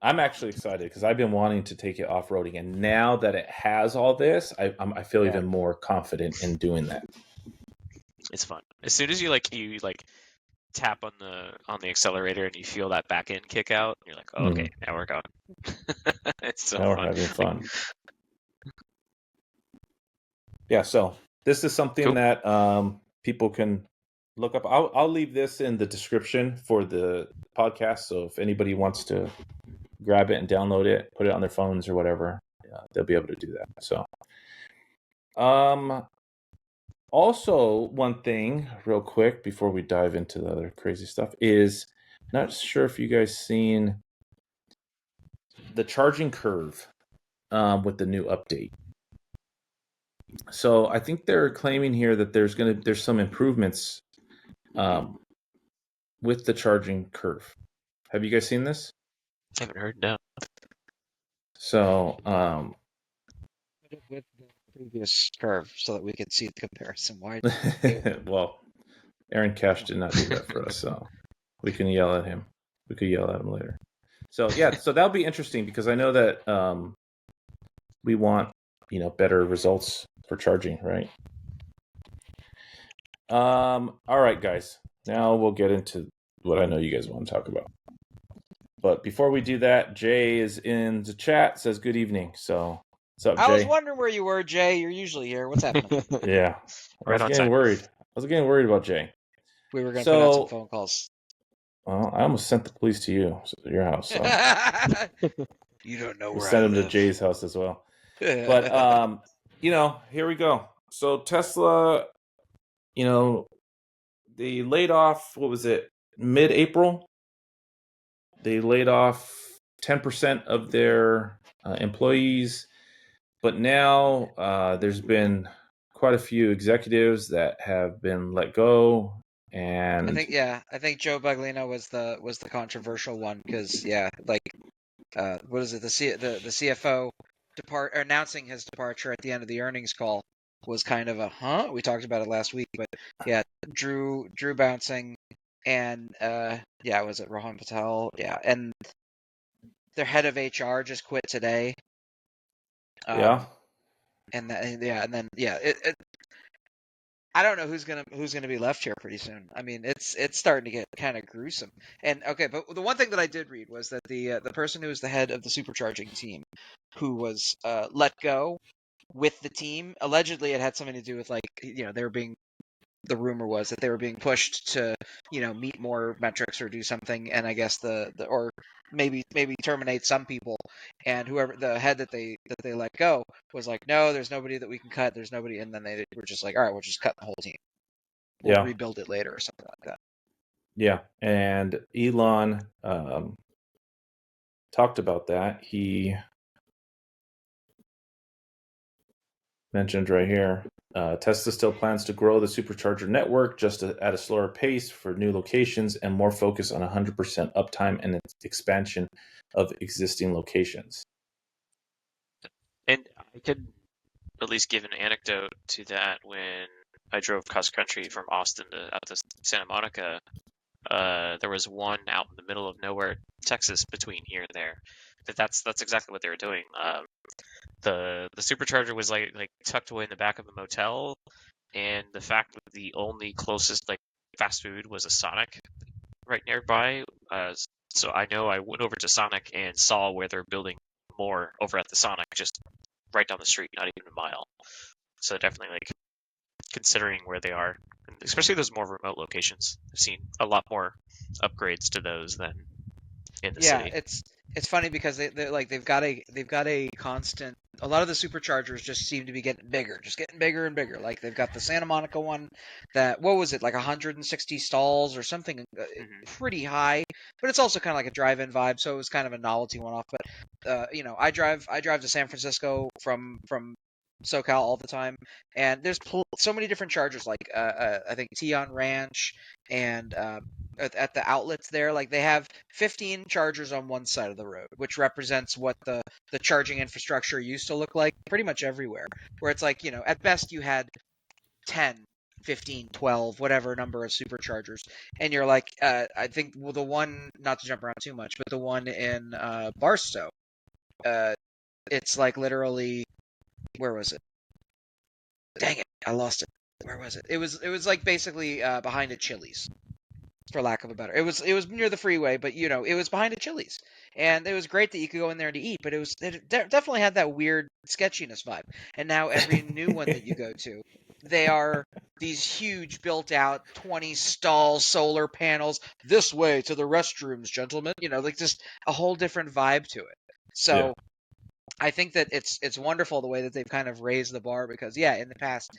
I'm actually excited because I've been wanting to take it off-roading, and now that it has all this, I feel even more confident in doing that. It's fun. As soon as you tap on the accelerator and you feel that back end kick out, you're like, oh, okay, now we're going. It's so now fun. We're having fun. Yeah, so this is something that people can look up. I'll leave this in the description for the podcast, so if anybody wants to grab it and download it, put it on their phones or whatever, they'll be able to do that. So, also one thing real quick before we dive into the other crazy stuff is, not sure if you guys seen the charging curve with the new update. So I think they're claiming here that there's some improvements with the charging curve. Have you guys seen this? I haven't heard, no. So with the previous curve so that we could see the comparison. Why? well, Aaron Cash did not do that for us, so we can yell at him. We could yell at him later. So yeah, so that'll be interesting because I know that we want better results for charging, right? All right, guys. Now we'll get into what I know you guys want to talk about. But before we do that, Jay is in the chat, says good evening. So what's up, Jay? I was wondering where you were, Jay. You're usually here. What's happening? Yeah. I was getting worried. I was getting worried about Jay. We were going to put out some phone calls. Well, I almost sent the police to you, your house. So. You don't know where send him to Jay's house as well. But here we go. So Tesla, they laid off, what was it, mid-April? They laid off 10% of their employees, but now there's been quite a few executives that have been let go. And I think Joe Baglino was the controversial one because what is it, the CFO announcing his departure at the end of the earnings call was kind of a we talked about it last week, but yeah, Drew bouncing, and was it Rohan Patel? Yeah, and their head of HR just quit today. I don't know who's gonna be left here pretty soon. I mean, it's starting to get kind of gruesome. And okay, but the one thing that I did read was that the person who was the head of the supercharging team, who was let go with the team, allegedly it had something to do with the rumor was that they were being pushed to meet more metrics or do something, and I guess or maybe terminate some people, and whoever the head that they let go was like, no, there's nobody that we can cut, there's nobody, and then they were just like, all right, we'll just cut the whole team, we'll rebuild it later or something like that. Yeah, and Elon talked about that. He mentioned right here, Tesla still plans to grow the supercharger network just at a slower pace for new locations and more focus on 100% uptime and expansion of existing locations. And I could at least give an anecdote to that. When I drove cross country from Austin out to Santa Monica, there was one out in the middle of nowhere, Texas, between here and there. That's exactly what they were doing. The supercharger was like tucked away in the back of the motel, and the fact that the only closest fast food was a Sonic right nearby. So I know I went over to Sonic and saw where they're building more over at the Sonic, just right down the street, not even a mile. So definitely considering where they are, especially those more remote locations, I've seen a lot more upgrades to those than in the city. It's funny because they've got a constant. A lot of the superchargers just seem to be getting bigger, just getting bigger and bigger. Like they've got the Santa Monica one that what was it like 160 stalls or something Hmm. pretty high, but it's also kind of like a drive-in vibe, so it was kind of a novelty one-off. But I drive to San Francisco from SoCal all the time, and there's so many different chargers. Like I think Tion Ranch and at the outlets there, like they have 15 chargers on one side of the road, which represents what the charging infrastructure used to look like pretty much everywhere. Where it's like, at best you had 10, 15, 12, whatever number of superchargers. And you're like, I think, well, the one, not to jump around too much, but the one in Barstow, uh, it's like literally, where was it? Dang it, I lost it. Where was it? It was like basically behind a Chili's, for lack of a better. It was near the freeway, but it was behind a Chili's, and it was great that you could go in there to eat. But it definitely had that weird sketchiness vibe. And now every new one that you go to, they are these huge built-out 20-stall solar panels. This way to the restrooms, gentlemen. Like just a whole different vibe to it. Yeah. So I think that it's wonderful the way that they've kind of raised the bar because yeah, in the past,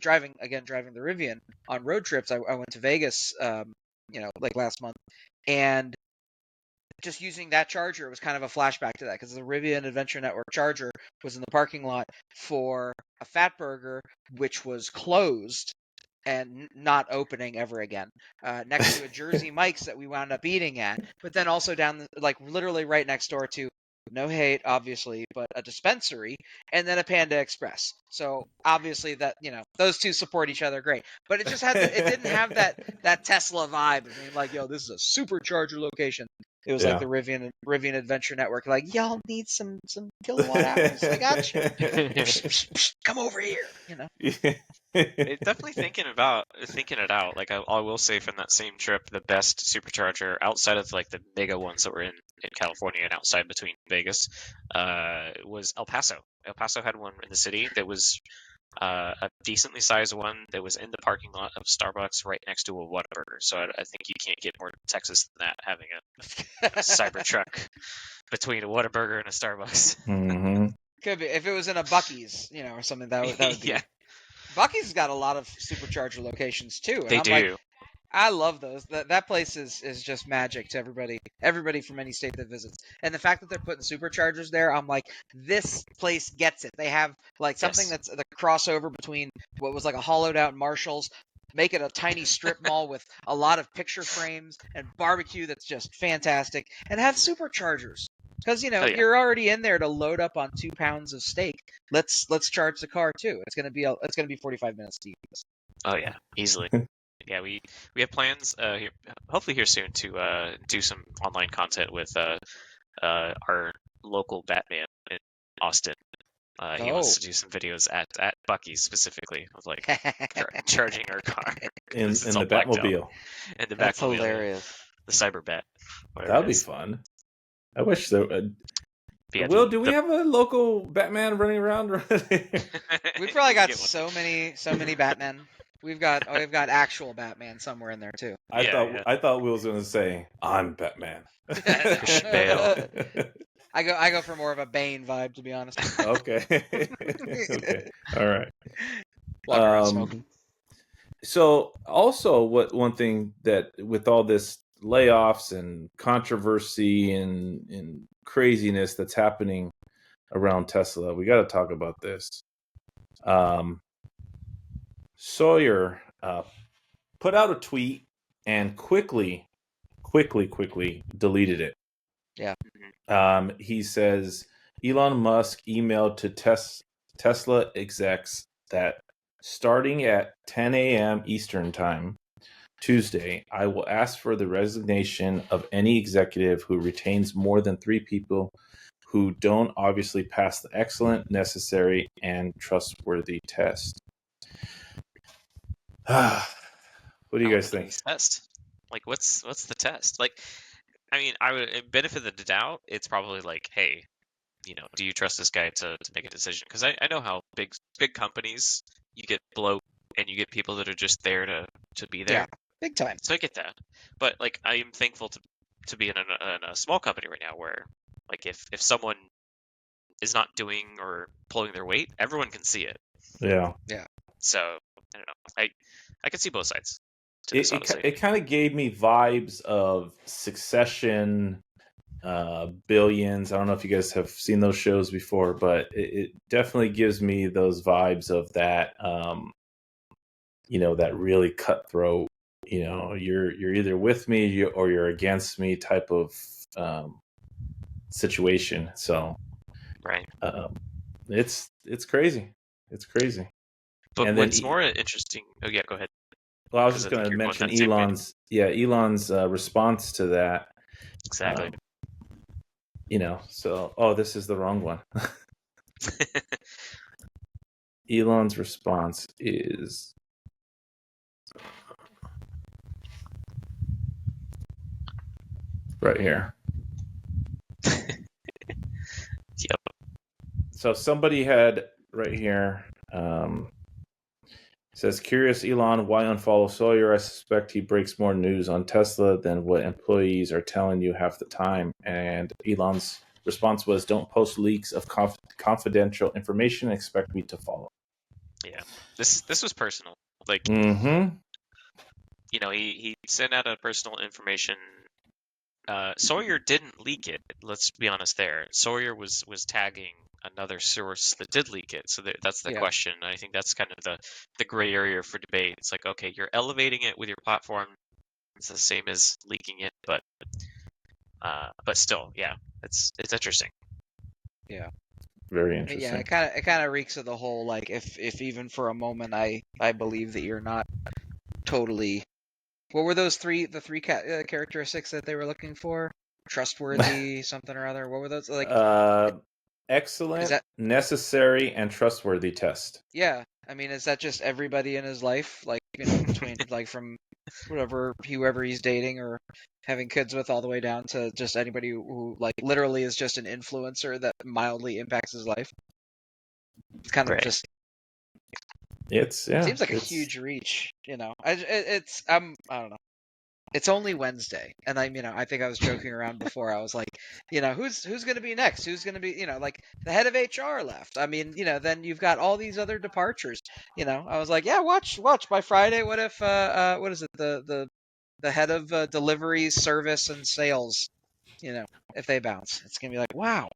driving the Rivian on road trips, I went to Vegas, like last month, and just using that charger was kind of a flashback to that because the Rivian Adventure Network charger was in the parking lot for a Fatburger, which was closed and not opening ever again, next to a Jersey Mike's that we wound up eating at, but then also down like literally right next door to, no hate obviously, but a dispensary, and then a Panda Express. So obviously that those two support each other great, but it didn't have that Tesla vibe of being like, yo, this is a supercharger location. It was like Yeah. the Rivian Adventure Network, like, y'all need some kilowatt hours. I got you. Come over here. It's definitely thinking it out. Like I will say from that same trip, the best supercharger outside of like the mega ones that were in California and outside between Vegas, was El Paso. El Paso had one in the city that was a decently sized one that was in the parking lot of Starbucks right next to a Whataburger. So I think you can't get more Texas than that, having a Cybertruck between a Whataburger and a Starbucks. Hmm. Could be if it was in a Bucky's, or something that would be. Yeah, Bucky's has got a lot of supercharger locations too, and they I'm like, do. I love those. That place is just magic to everybody from any state that visits. And the fact that they're putting superchargers there, I'm like, this place gets it. They have like something Yes. that's the crossover between what was like a hollowed out Marshalls, make it a tiny strip mall with a lot of picture frames and barbecue that's just fantastic, and have superchargers. Because Oh yeah. you're already in there to load up on 2 pounds of steak. Let's charge the car too. It's gonna be 45 minutes to use. Oh yeah. Easily. Yeah, we have plans here, hopefully here soon to do some online content with our local Batman in Austin. He wants to do some videos at Bucky's specifically of like charging our car In because it's in all the blacked out. Batmobile. And the That's Batmobile, hilarious. the Cyberbat, whatever That it would be is. fun. I wish there. But yeah, Will, do we have a local Batman running around? We've probably We got get one. so many Batmen. We've got actual Batman somewhere in there too. Yeah. I thought Will was going to say, "I'm Batman." Christian Bale. I go for more of a Bane vibe, to be honest. Okay. Okay. All right. Walk around smoking. So also one thing that with all this layoffs and controversy and craziness that's happening around Tesla, we got to talk about this. Sawyer put out a tweet and quickly deleted it. Yeah. He says Elon Musk emailed to Tesla execs that starting at 10 a.m. Eastern Time, Tuesday, I will ask for the resignation of any executive who retains more than 3 people who don't obviously pass the excellent, necessary, and trustworthy test. What do you guys think? Test. Like, what's the test? Like, I mean, I would benefit of the doubt. It's probably like, hey, do you trust this guy to make a decision? Because I know how big companies, you get bloat and you get people that are just there to be there. Yeah, big time. So I get that, but like I am thankful to be in a small company right now where Like if someone is not doing or pulling their weight, everyone can see it. Yeah. So I don't know. I can see both sides to this, honestly. It kind of gave me vibes of Succession, Billions. I don't know if you guys have seen those shows before, but it definitely gives me those vibes of that. That really cutthroat. You're either with me or you're against me type of situation. So Right. it's crazy. It's crazy. But And then, what's more interesting? Oh yeah, go ahead. well, I was 'Cause just I think going to you're going mention that same way. Elon's response to that. Exactly. So this is the wrong one. Elon's response is right here. Yep. So somebody had right here says, curious Elon, why unfollow Sawyer? I suspect he breaks more news on Tesla than what employees are telling you half the time. And Elon's response was, don't post leaks of confidential information and expect me to follow. Yeah. This was personal. Like, Mm-hmm. he sent out a personal information. Sawyer didn't leak it. Let's be honest there. Sawyer was tagging another source that did leak it. So that's the question. I think that's kind of the gray area for debate. It's like, okay, you're elevating it with your platform. It's the same as leaking it, but still, yeah, it's interesting. Yeah. Very interesting. Yeah, it kind of reeks of the whole, like, if even for a moment I believe that you're not totally. What were those the three characteristics that they were looking for? Trustworthy, something or other. What were those like? Excellent, that necessary, and trustworthy test. Yeah, I mean, is that just everybody in his life, like between like from whoever he's dating or having kids with, all the way down to just anybody who like literally is just an influencer that mildly impacts his life? It's kind of just. Seems like a huge reach, I don't know. It's only Wednesday, and I think I was joking around before. I was like, who's going to be next? Who's going to be, like the head of HR left. I mean, then you've got all these other departures. I was like, yeah, watch by Friday. What if what is it, the head of delivery, service, and sales? If they bounce, it's gonna be like, wow.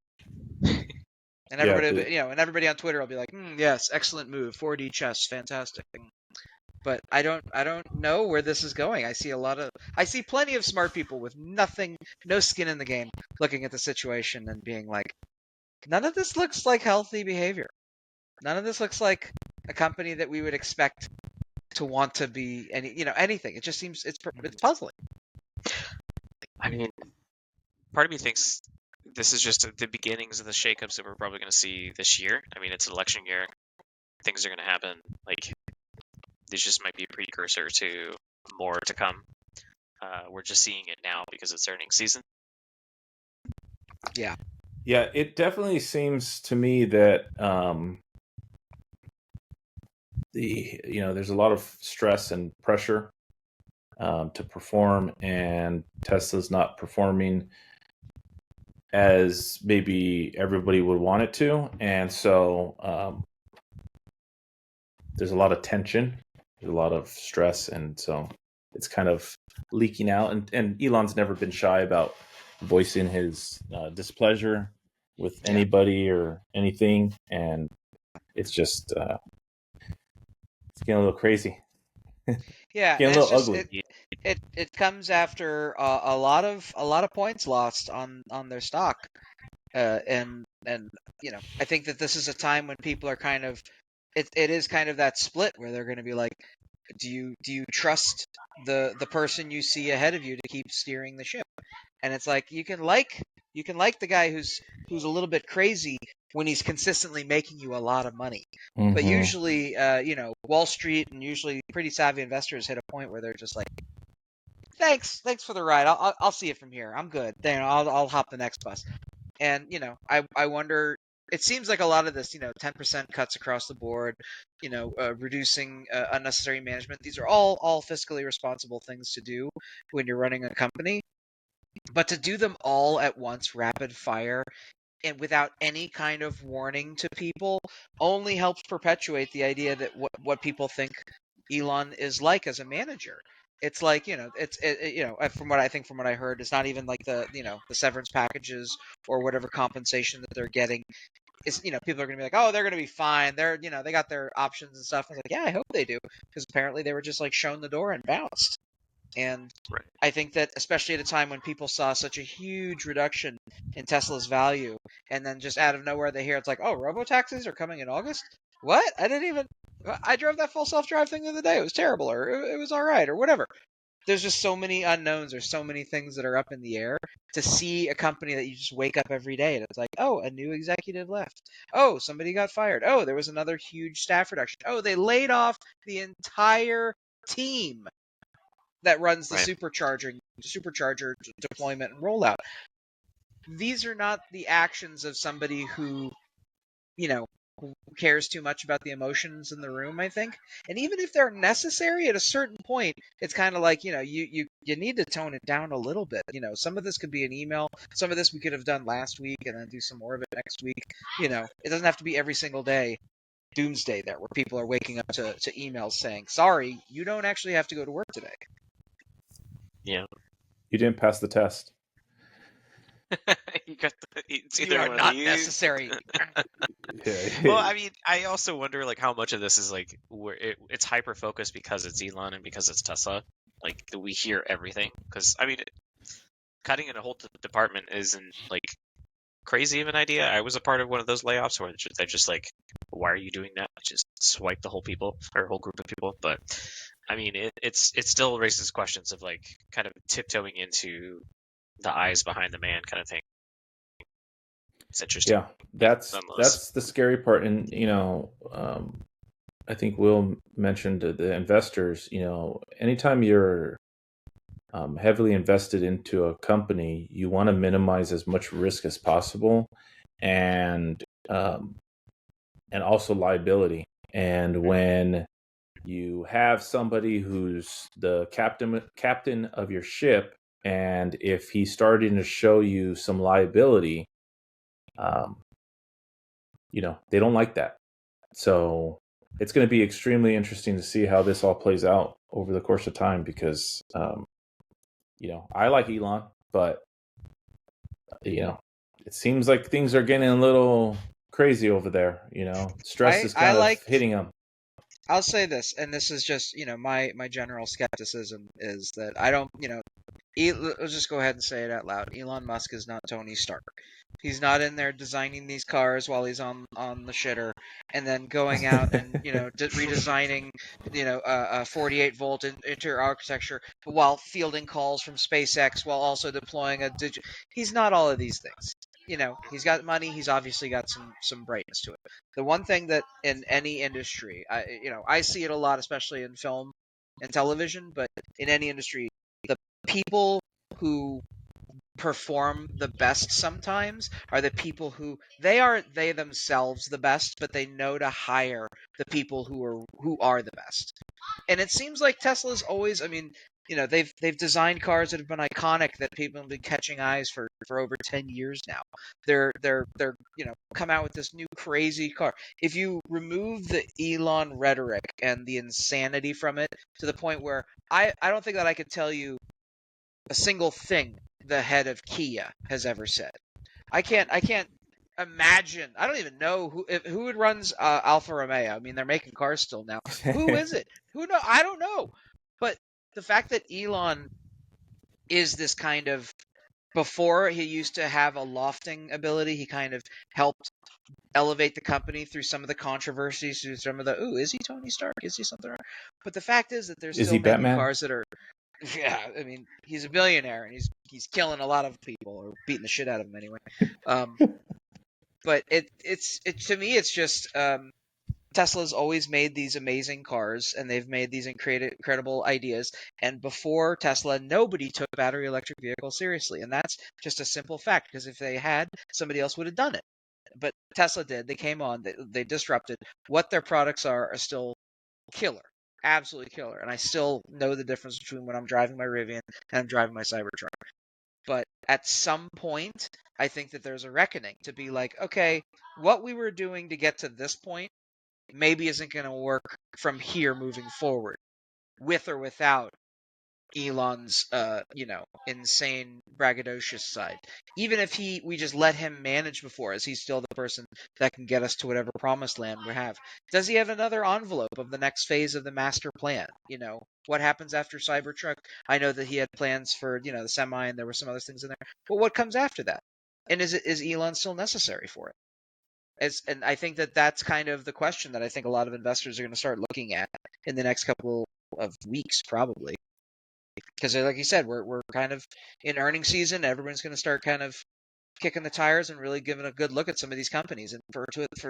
And everybody, and everybody on Twitter will be like, yes, excellent move, 4D chess, fantastic. But I don't know where this is going. I see plenty of smart people with no skin in the game, looking at the situation and being like, none of this looks like healthy behavior. None of this looks like a company that we would expect to want to be anything. It just seems it's puzzling. I mean, part of me thinks this is just the beginnings of the shakeups that we're probably going to see this year. I mean, it's election year. Things are going to happen. Like, this just might be a precursor to more to come. We're just seeing it now because it's earnings season. Yeah. Yeah, it definitely seems to me that there's a lot of stress and pressure to perform, and Tesla's not performing as maybe everybody would want it to, and so there's a lot of tension, there's a lot of stress, and so it's kind of leaking out. And Elon's never been shy about voicing his displeasure with anybody or anything, and it's just it's getting a little crazy. Yeah, getting a little ugly. It comes after a lot of points lost on their stock, and I think that this is a time when people are kind of it is kind of that split where they're going to be like, do you trust the person you see ahead of you to keep steering the ship? And it's like you can like the guy who's a little bit crazy when he's consistently making you a lot of money. Mm-hmm. But usually, Wall Street and usually pretty savvy investors hit a point where they're just like, thanks for the ride. I'll see it from here. I'm good. Then I'll hop the next bus. And I wonder. It seems like a lot of this, 10% cuts across the board, reducing unnecessary management. These are all fiscally responsible things to do when you're running a company. But to do them all at once, rapid fire, and without any kind of warning to people, only helps perpetuate the idea that what people think Elon is like as a manager. It's like, from what I heard, it's not even like the severance packages or whatever compensation that they're getting. Is, people are going to be like, oh, they're going to be fine. They're, they got their options and stuff. I was like, yeah, I hope they do, because apparently they were just like shown the door and bounced. And Right. I think that especially at a time when people saw such a huge reduction in Tesla's value, and then just out of nowhere they hear it's like, oh, robo-taxis are coming in August? What? I drove that full self-drive thing the other day. It was terrible, or it was all right, or whatever. There's just so many unknowns. There's so many things that are up in the air. To see a company that you just wake up every day and it's like, oh, a new executive left. Oh, somebody got fired. Oh, there was another huge staff reduction. Oh, they laid off the entire team that runs the Right. supercharger deployment and rollout. These are not the actions of somebody who cares too much about the emotions in the room, I think. And even if they're necessary at a certain point, it's kind of like, you need to tone it down a little bit. Some of this could be an email. Some of this we could have done last week and then do some more of it next week. It doesn't have to be every single day doomsday there where people are waking up to emails saying, sorry, you don't actually have to go to work today. Yeah. You didn't pass the test. It's You either are one not of these. necessary. Yeah. Well, I mean, I also wonder like how much of this is like where it's hyper focused because it's Elon and because it's Tesla. Like we hear everything because I mean, cutting in a whole department isn't like crazy of an idea. I was a part of one of those layoffs where they're just like, why are you doing that? Just swipe the whole people or whole group of people. But I mean, it still raises questions of like kind of tiptoeing into the eyes behind the man kind of thing. It's interesting. Yeah, that's Nonetheless. the scary part. And I think Will mentioned the investors. Anytime you're heavily invested into a company, you want to minimize as much risk as possible, and also liability. And when you have somebody who's the captain of your ship, and if he's starting to show you some liability, they don't like that. So it's going to be extremely interesting to see how this all plays out over the course of time, because I like Elon, but it seems like things are getting a little crazy over there. Stress is kind of hitting him. I'll say this, and this is just, my general skepticism is that I don't, let's just go ahead and say it out loud. Elon Musk is not Tony Stark. He's not in there designing these cars while he's on the shitter, and then going out and redesigning a 48 volt interior architecture while fielding calls from SpaceX while also deploying a digital. He's not all of these things. He's got money. He's obviously got some brightness to it. The one thing that in any industry, I see it a lot, especially in film and television, but in any industry, the people who perform the best sometimes are the people who they themselves the best, but they know to hire the people who are the best. And it seems like Tesla's always, I mean, they've designed cars that have been iconic that people have been catching eyes for over 10 years now. They're come out with this new crazy car. If you remove the Elon rhetoric and the insanity from it to the point where I don't think that I could tell you a single thing the head of Kia has ever said. I can't imagine. I don't even know who runs Alfa Romeo. I mean, they're making cars still now. Who is it? Who know? I don't know. But the fact that Elon is this kind of, before he used to have a lofting ability, he kind of helped elevate the company through some of the controversies, through some of the, is he Tony Stark? Is he something? But the fact is that they're Is still he making Batman? cars that are, yeah, I mean, he's a billionaire and he's killing a lot of people, or beating the shit out of them anyway. But it's to me, it's just Tesla's always made these amazing cars, and they've made these incredible ideas. And before Tesla, nobody took battery electric vehicles seriously, and that's just a simple fact. Because if they had, somebody else would have done it. But Tesla did. They came on. They disrupted. What their products are still killer, absolutely killer. And I still know the difference between when I'm driving my Rivian and I'm driving my Cybertruck. But at some point, I think that there's a reckoning to be like, okay, what we were doing to get to this point maybe isn't going to work from here moving forward, with or without Elon's, insane braggadocious side. Even if we just let him manage before us, he's still the person that can get us to whatever promised land we have. Does he have another envelope of the next phase of the master plan? What happens after Cybertruck? I know that he had plans for, the semi, and there were some other things in there. But what comes after that? And is Elon still necessary for it? And I think that that's kind of the question that I think a lot of investors are going to start looking at in the next couple of weeks, probably. Because, like you said, we're kind of in earnings season. Everyone's going to start kind of kicking the tires and really giving a good look at some of these companies. And for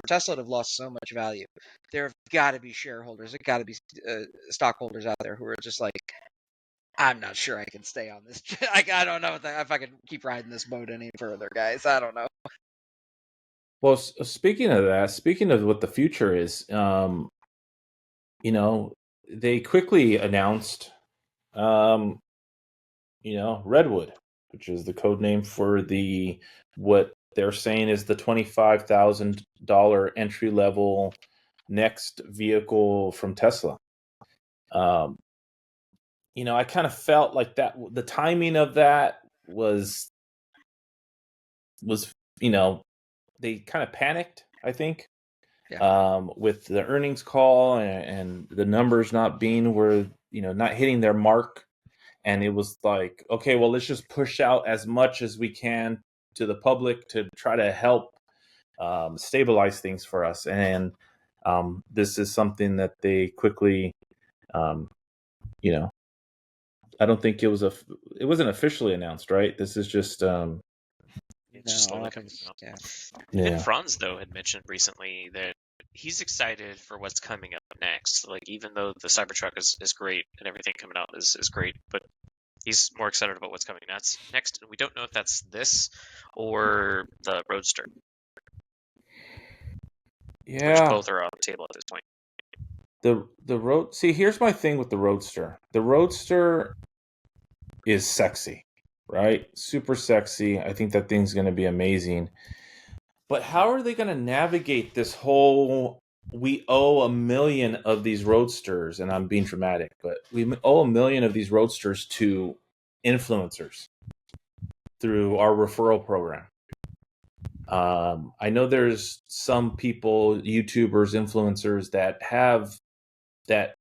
Tesla to have lost so much value, there have got to be shareholders, there got to be stockholders out there who are just like, I'm not sure I can stay on this. I don't know if I can keep riding this boat any further, guys. I don't know. Well, speaking of that, speaking of what the future is, they quickly announced, Redwood, which is the code name for what they're saying is the $25,000 entry level next vehicle from Tesla. I kind of felt like that the timing of that was they kind of panicked, I think. Yeah. With the earnings call and the numbers not being where, not hitting their mark. And it was like, okay, well, let's just push out as much as we can to the public to try to help stabilize things for us. And this is something that they quickly, I don't think it wasn't officially announced, right? This is just, It's just No, I slowly don't coming think. out. Yeah. Even yeah. Franz, though, had mentioned recently that he's excited for what's coming up next. Like, even though the Cybertruck is great and everything coming out is great, but he's more excited about what's coming next. And we don't know if that's this or the Roadster, which Yeah. both are on the table at this point. The road. See, here's my thing with the Roadster. The Roadster is sexy, right? Super sexy. I think that thing's going to be amazing. But how are they going to navigate this whole? We owe 1 million of these Roadsters, and I'm being dramatic, but we owe 1 million of these Roadsters to influencers through our referral program. I know there's some people, YouTubers, influencers that have that,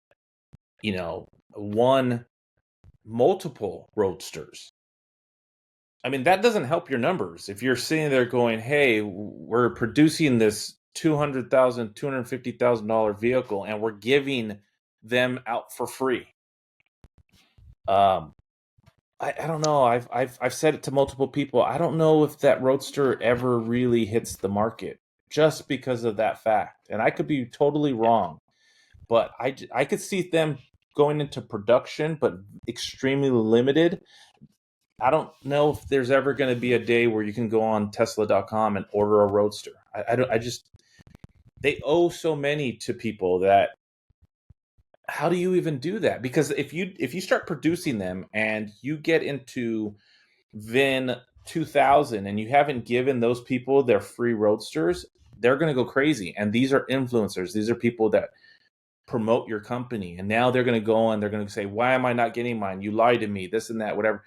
won multiple Roadsters. I mean, that doesn't help your numbers. If you're sitting there going, hey, we're producing this $200,000, $250,000 vehicle and we're giving them out for free. I don't know. I've said it to multiple people. I don't know if that Roadster ever really hits the market just because of that fact. And I could be totally wrong, but I could see them going into production, but extremely limited. I don't know if there's ever going to be a day where you can go on Tesla.com and order a Roadster. They owe so many to people that how do you even do that? Because if you start producing them and you get into VIN 2000 and you haven't given those people their free Roadsters, they're going to go crazy. And these are influencers. These are people that promote your company. And now they're going to go on, they're going to say, why am I not getting mine? You lied to me, this and that, whatever.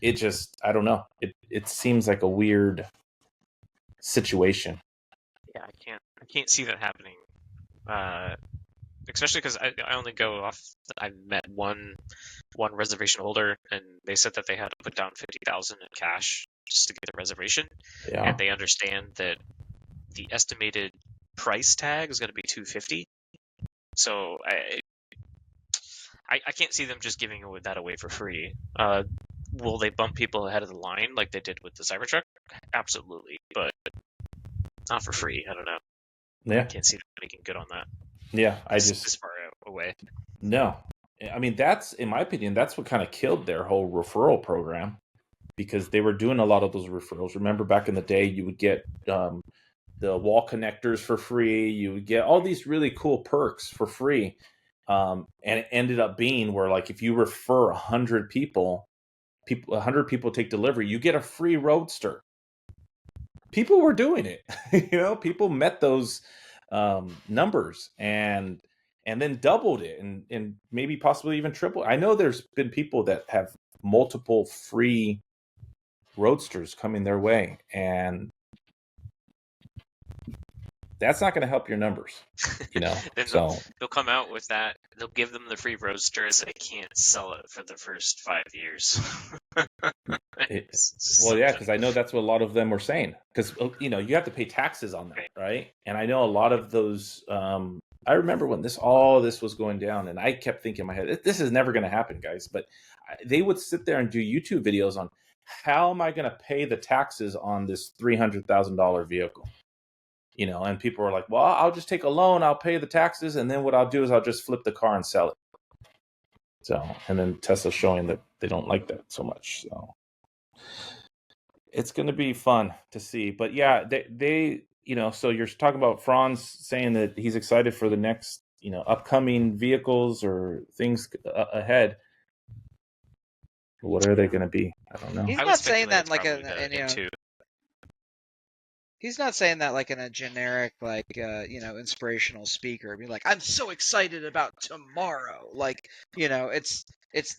It just, I don't know. It seems like a weird situation. Yeah, I can't see that happening. Especially because I only go off. I met one reservation holder, and they said that they had to put down 50,000 in cash just to get the reservation, Yeah. and they understand that the estimated price tag is going to be 250. So I can't see them just giving that away for free. Will they bump people ahead of the line like they did with the Cybertruck? Absolutely, but not for free. I don't know. Yeah. I can't see them making good on that. Yeah, This far away. No. I mean, that's, in my opinion, that's what kind of killed their whole referral program, because they were doing a lot of those referrals. Remember back in the day, you would get the wall connectors for free. You would get all these really cool perks for free. And it ended up being where, like, if you refer 100 people, people, 100 people take delivery, you get a free Roadster. People were doing it. People met those numbers and then doubled it and maybe possibly even triple. I know there's been people that have multiple free Roadsters coming their way, and that's not going to help your numbers, Then so they'll come out with that. They'll give them the free Roadsters, and they can't sell it for the first 5 years. because I know that's what a lot of them were saying, because you have to pay taxes on that, right? And I know a lot of those I remember when all this was going down, and I kept thinking in my head, this is never going to happen, guys. But they would sit there and do YouTube videos on, how am I going to pay the taxes on this $300,000 vehicle? And people were like, well, I'll just take a loan, I'll pay the taxes, and then what I'll do is I'll just flip the car and sell it. So, and then Tesla's showing that they don't like that so much. So it's going to be fun to see. But yeah, they so you're talking about Franz saying that he's excited for the next, upcoming vehicles or things ahead. What are they going to be? I don't know. He's not saying that like he's not saying that like in a generic, like, inspirational speaker. I mean, like, I'm so excited about tomorrow. Like, it's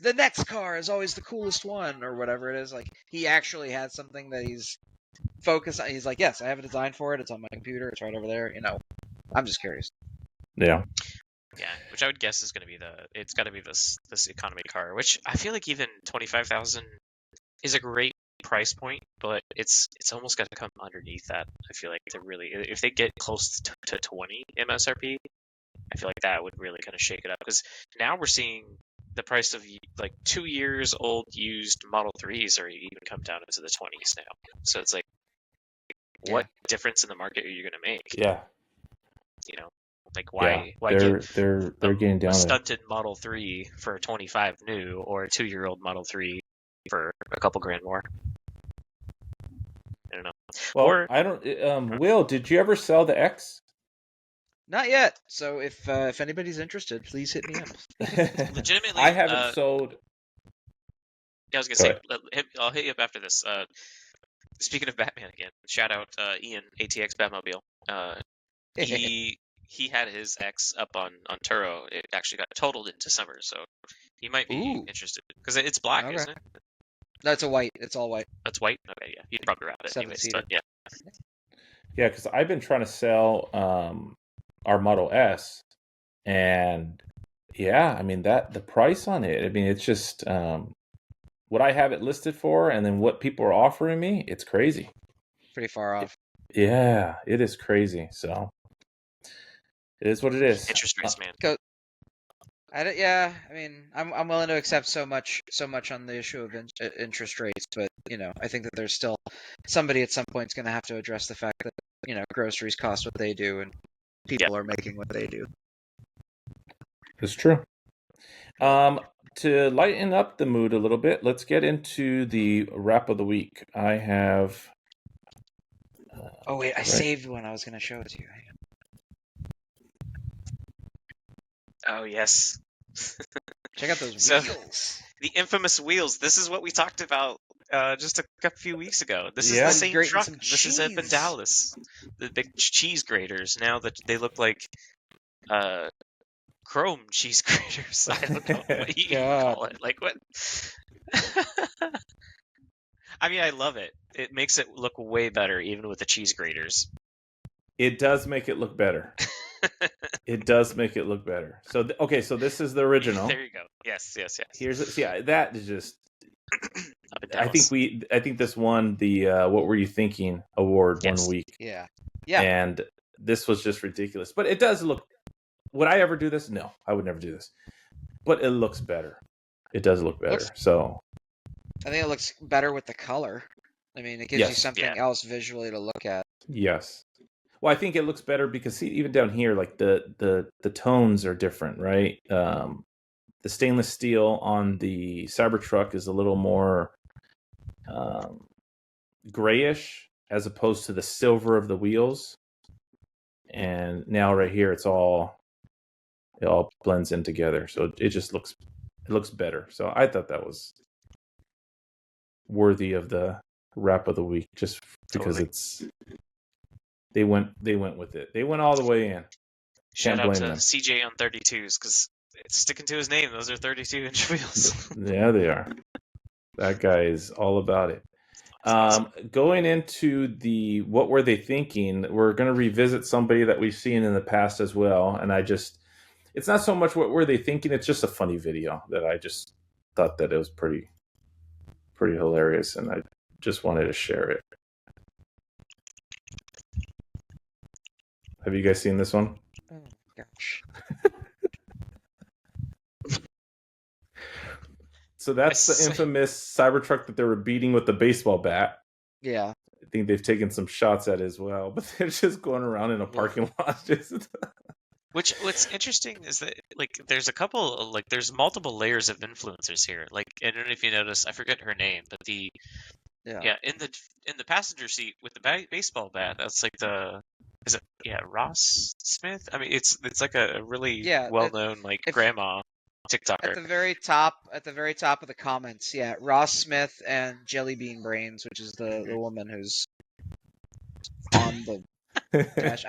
the next car is always the coolest one, or whatever it is. Like, he actually has something that he's focused on. He's like, yes, I have a design for it. It's on my computer. It's right over there. I'm just curious. Yeah. Yeah, which I would guess is going to be it's got to be this economy car, which I feel like even 25,000 is a great price point, but it's almost got to come underneath that. I feel like if they get close to 20 MSRP, I feel like that would really kind of shake it up, because now we're seeing the price of like 2 years old used Model 3s are even come down into the 20s now. So it's like, what difference in the market are you going to make? Yeah. Like, why they're getting down a stunted Model 3 for 25 new, or a 2-year-old Model 3 for a couple grand more? I don't know. Well, I don't. Will, did you ever sell the X? Not yet. So if anybody's interested, please hit me up. Legitimately, I haven't sold. Yeah, I was gonna say, I'll hit you up after this. Speaking of Batman again, shout out Ian, ATX Batmobile. He had his X up on Turo. It actually got totaled in December, so he might be interested, because it's black, isn't it? That's a white. It's all white. That's white? Okay, yeah. He'd probably wrap it anyways, but yeah. Yeah, because I've been trying to sell our Model S, and yeah, I mean, the price on it, I mean, it's just what I have it listed for, and then what people are offering me, it's crazy. Pretty far off. Yeah, it is crazy. So it is what it is. Interest rates, man. I mean, I'm willing to accept so much on the issue of interest rates, but I think that there's still somebody at some point is going to have to address the fact that groceries cost what they do, and people are making what they do. It's true. To lighten up the mood a little bit, let's get into the wrap of the week. I have. Oh wait, I saved one. I was going to show it to you. Oh, yes. Check out those wheels. The infamous wheels. This is what we talked about just a few weeks ago. This is the same truck. This is up in Dallas. The big cheese graters. Now that they look like chrome cheese graters. I don't know what you call it. Like, what? I mean, I love it. It makes it look way better, even with the cheese graters. It does make it look better. It does make it look better. So okay, so this is the original. There you go. Yes. That is just. I think this won the "What Were You Thinking" award 1 week. Yeah. And this was just ridiculous, but it does look. Would I ever do this? No, I would never do this. But it looks better. It does look better. So. I think it looks better with the color. I mean, it gives you something else visually to look at. Yes. Well, I think it looks better because, see, even down here, like the tones are different, right? The stainless steel on the Cybertruck is a little more grayish as opposed to the silver of the wheels. And now right here, it all blends in together. So it just looks better. So I thought that was worthy of the wrap of the week, just because Totally. they went with it. They went all the way in. Shout Can't out blame to them. CJ on 32s because it's sticking to his name. Those are 32-inch wheels. Yeah, they are. That guy is all about it. That's awesome. Going into the what were they thinking, we're going to revisit somebody that we've seen in the past as well. And it's not so much what were they thinking, it's just a funny video that I just thought that it was pretty hilarious, and I just wanted to share it. Have you guys seen this one? Oh gosh. So that's the infamous Cybertruck that they were beating with the baseball bat. Yeah. I think they've taken some shots at it as well, but they're just going around in a parking lot. What's interesting is that there's multiple layers of influencers here. Like, I don't know if you noticed, I forget her name, but in the passenger seat with the baseball bat, that's like Ross Smith? I mean, it's like a really well-known grandma TikToker. At the very top of the comments, Ross Smith and Jelly Bean Brains, which is the woman who's on the dash.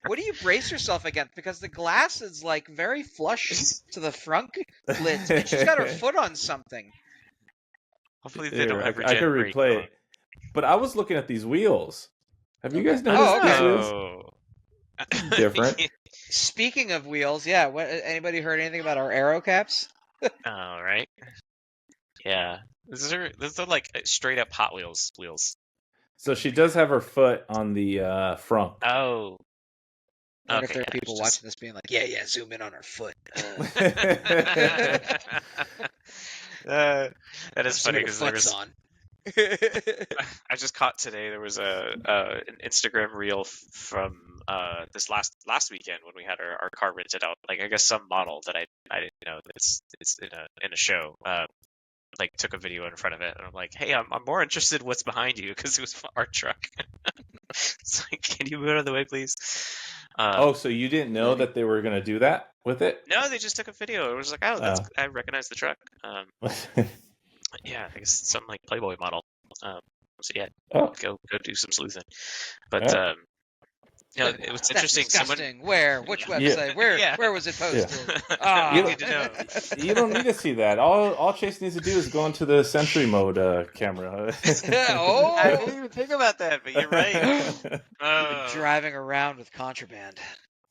What do you brace yourself against? Because the glass is like very flush to the front lids, and she's got her foot on something. Hopefully they don't ever I could replay it. But I was looking at these wheels. Have you guys noticed these wheels? Different. Speaking of wheels, anybody heard anything about our aero caps? Oh, right. Yeah. These are like straight up Hot Wheels wheels. So she does have her foot on the front. Oh. I wonder if there are people watching this being like, yeah, zoom in on her foot. That is funny because there was on. I just caught today there was an Instagram reel from this last weekend when we had our car rented out. Like, I guess some model that I didn't know it's in a show like took a video in front of it, and I'm like, hey, I'm more interested in what's behind you because it was our truck. It's like, can you move out of the way, please? So you didn't know that they were going to do that with it? No, they just took a video. It was like, I recognize the truck. Yeah, I guess some like Playboy model. Go do some sleuthing. But it was interesting. Disgusting. Which website? Where was it posted? You need to know. You don't need to see that. All Chase needs to do is go into the Sentry mode camera. I didn't even think about that, but you're right. Driving around with contraband.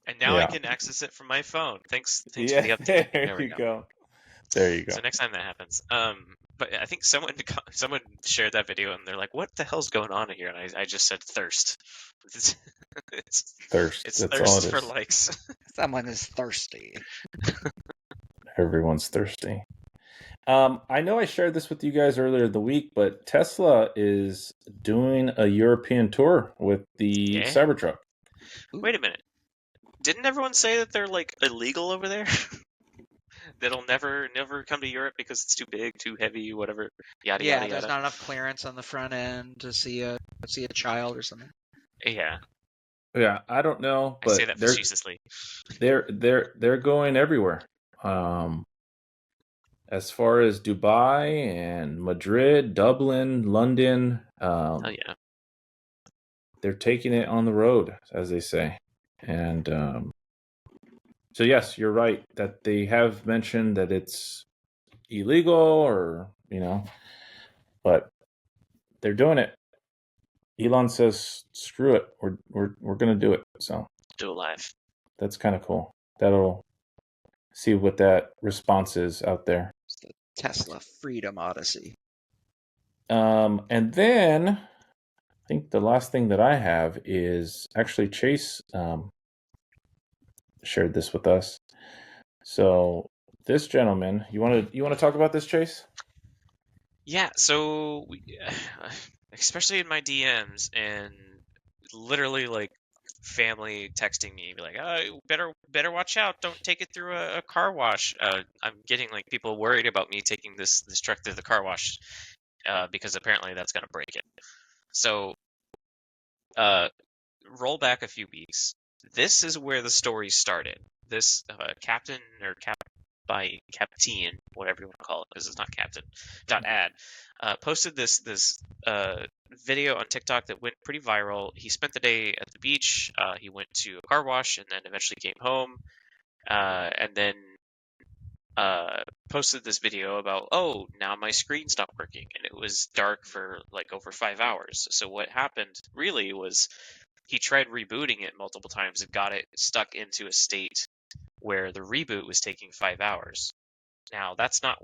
And now I can access it from my phone. Thanks for the update. There you go. There you go. So next time that happens. But I think someone shared that video and they're like, "What the hell's going on here?" And I just said thirst. It's thirst. It's That's thirst all for likes. Someone is thirsty. Everyone's thirsty. I know I shared this with you guys earlier in the week, but Tesla is doing a European tour with the Cybertruck. Wait a minute. Didn't everyone say that they're like illegal over there? That'll never come to Europe because it's too big, too heavy, whatever. Yada yada. There's not enough clearance on the front end to see a child or something. Yeah. Yeah, I don't know, but I say that facetiously. They're going everywhere. As far as Dubai and Madrid, Dublin, London, they're taking it on the road, as they say. And so yes, you're right that they have mentioned that it's illegal, or but they're doing it. Elon says, "Screw it, we're going to do it." So do it live. That's kind of cool. That'll see what that response is out there. It's the Tesla Freedom Odyssey. And then I think the last thing that I have is actually Chase shared this with us. So this gentleman, you want to talk about this, Chase? Yeah. So especially in my DMs and literally like family texting me, be like, "Oh, better watch out! Don't take it through a car wash." I'm getting like people worried about me taking this truck through the car wash because apparently that's gonna break it. So, roll back a few weeks. This is where the story started. This captain or by Captain, whatever you want to call it, because it's not Captain. .ad posted this video on TikTok that went pretty viral. He spent the day at the beach. He went to a car wash and then eventually came home. And then posted this video about, oh, now my screen's not working, and it was dark for like over 5 hours. So what happened really was he tried rebooting it multiple times and got it stuck into a state where the reboot was taking 5 hours. Now that's not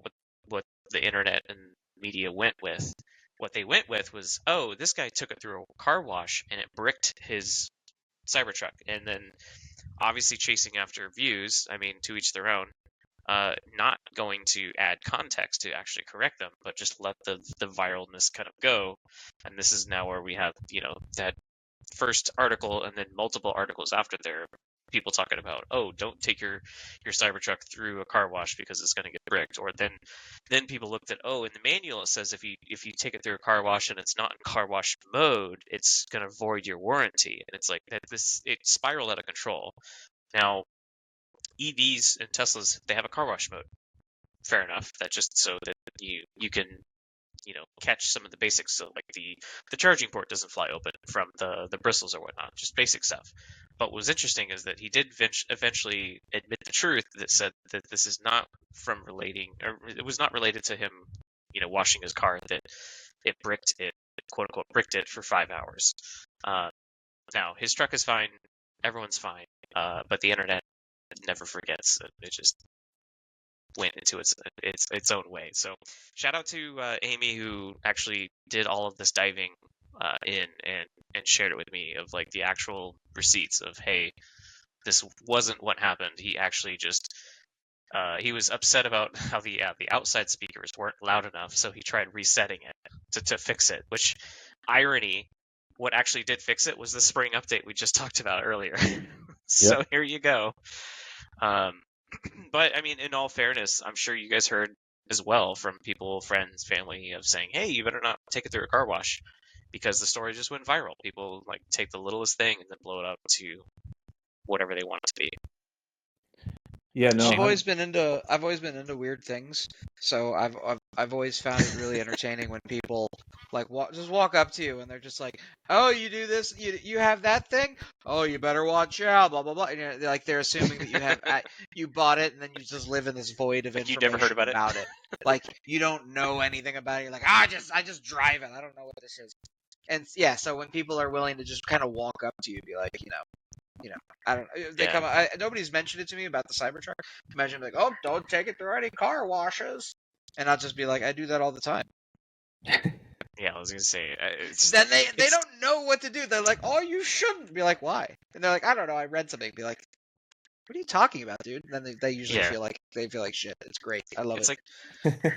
what the internet and media went with. What they went with was, oh, this guy took it through a car wash and it bricked his Cybertruck, and then obviously chasing after views. I mean, to each their own. Not going to add context to actually correct them, but just let the viralness kind of go. And this is now where we have, that first article and then multiple articles after there, people talking about, oh, don't take your Cybertruck through a car wash because it's going to get bricked. Or then people looked at, oh, in the manual it says if you take it through a car wash and it's not in car wash mode, it's going to void your warranty. And it's like that it spiraled out of control. Now, EVs and Teslas, they have a car wash mode. Fair enough. That's just so that you can, catch some of the basics. So like the charging port doesn't fly open from the bristles or whatnot, just basic stuff. But what was interesting is that he did eventually admit the truth that said that this is not it was not related to him, washing his car, that it bricked it, quote unquote, bricked it for 5 hours. Now his truck is fine. Everyone's fine. But the internet never forgets. It just went into its own way. So shout out to Amy, who actually did all of this diving in and shared it with me, of like the actual receipts of, hey, this wasn't what happened. He actually just he was upset about how the outside speakers weren't loud enough, so he tried resetting it to fix it. Which, irony, what actually did fix it was the spring update we just talked about earlier. So here you go. But I mean, in all fairness, I'm sure you guys heard as well from people, friends, family, of saying, hey, you better not take it through a car wash, because the story just went viral. People like take the littlest thing and then blow it up to whatever they want it to be. Yeah, no. I've always been into weird things, so I've always found it really entertaining when people like just walk up to you and they're just like, "Oh, you do this? You have that thing? Oh, you better watch out!" Blah blah blah. And, like they're assuming that you have you bought it, and then you just live in this void of information you never heard about it. Like you don't know anything about it. You're like, I just drive it. I don't know what this is. And yeah, so when people are willing to just kind of walk up to you, be like, I don't. They come. Nobody's mentioned it to me about the Cybertruck. Imagine like, oh, don't take it through any car washes, and I'll just be like, I do that all the time. Yeah, I was gonna say. Then they don't know what to do. They're like, oh, you shouldn't. Be like, why? And they're like, I don't know. I read something. Be like, what are you talking about, dude? And then they usually feel like shit. It's great. I love it. It's like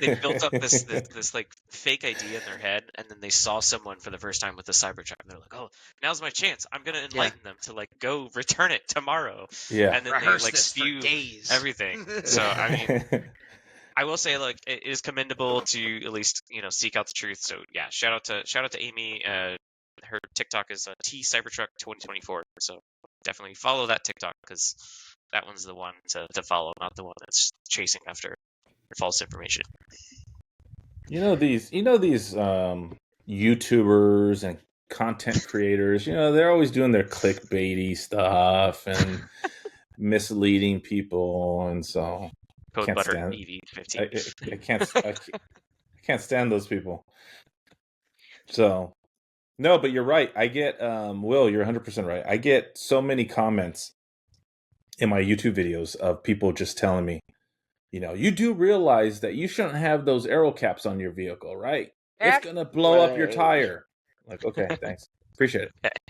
they built up this like fake idea in their head, and then they saw someone for the first time with the Cybertruck, and they're like, "Oh, now's my chance! I'm gonna enlighten them to like go return it tomorrow." Yeah, and then Rehearse they like this spew for days. everything. So I mean, I will say, like, it is commendable to at least seek out the truth. So yeah, shout out to Amy. Her TikTok is Cybertruck 2024. So definitely follow that TikTok, because that one's the one to follow, not the one that's chasing after false information. These YouTubers and content creators, they're always doing their clickbaity stuff and misleading people, and so Code butter EV15. I can't stand those people. So no, but you're right. I get Will, you're 100% right. I get so many comments in my YouTube videos of people just telling me, you do realize that you shouldn't have those arrow caps on your vehicle, right? It's going to blow up your tire. Like, okay, thanks. Appreciate it.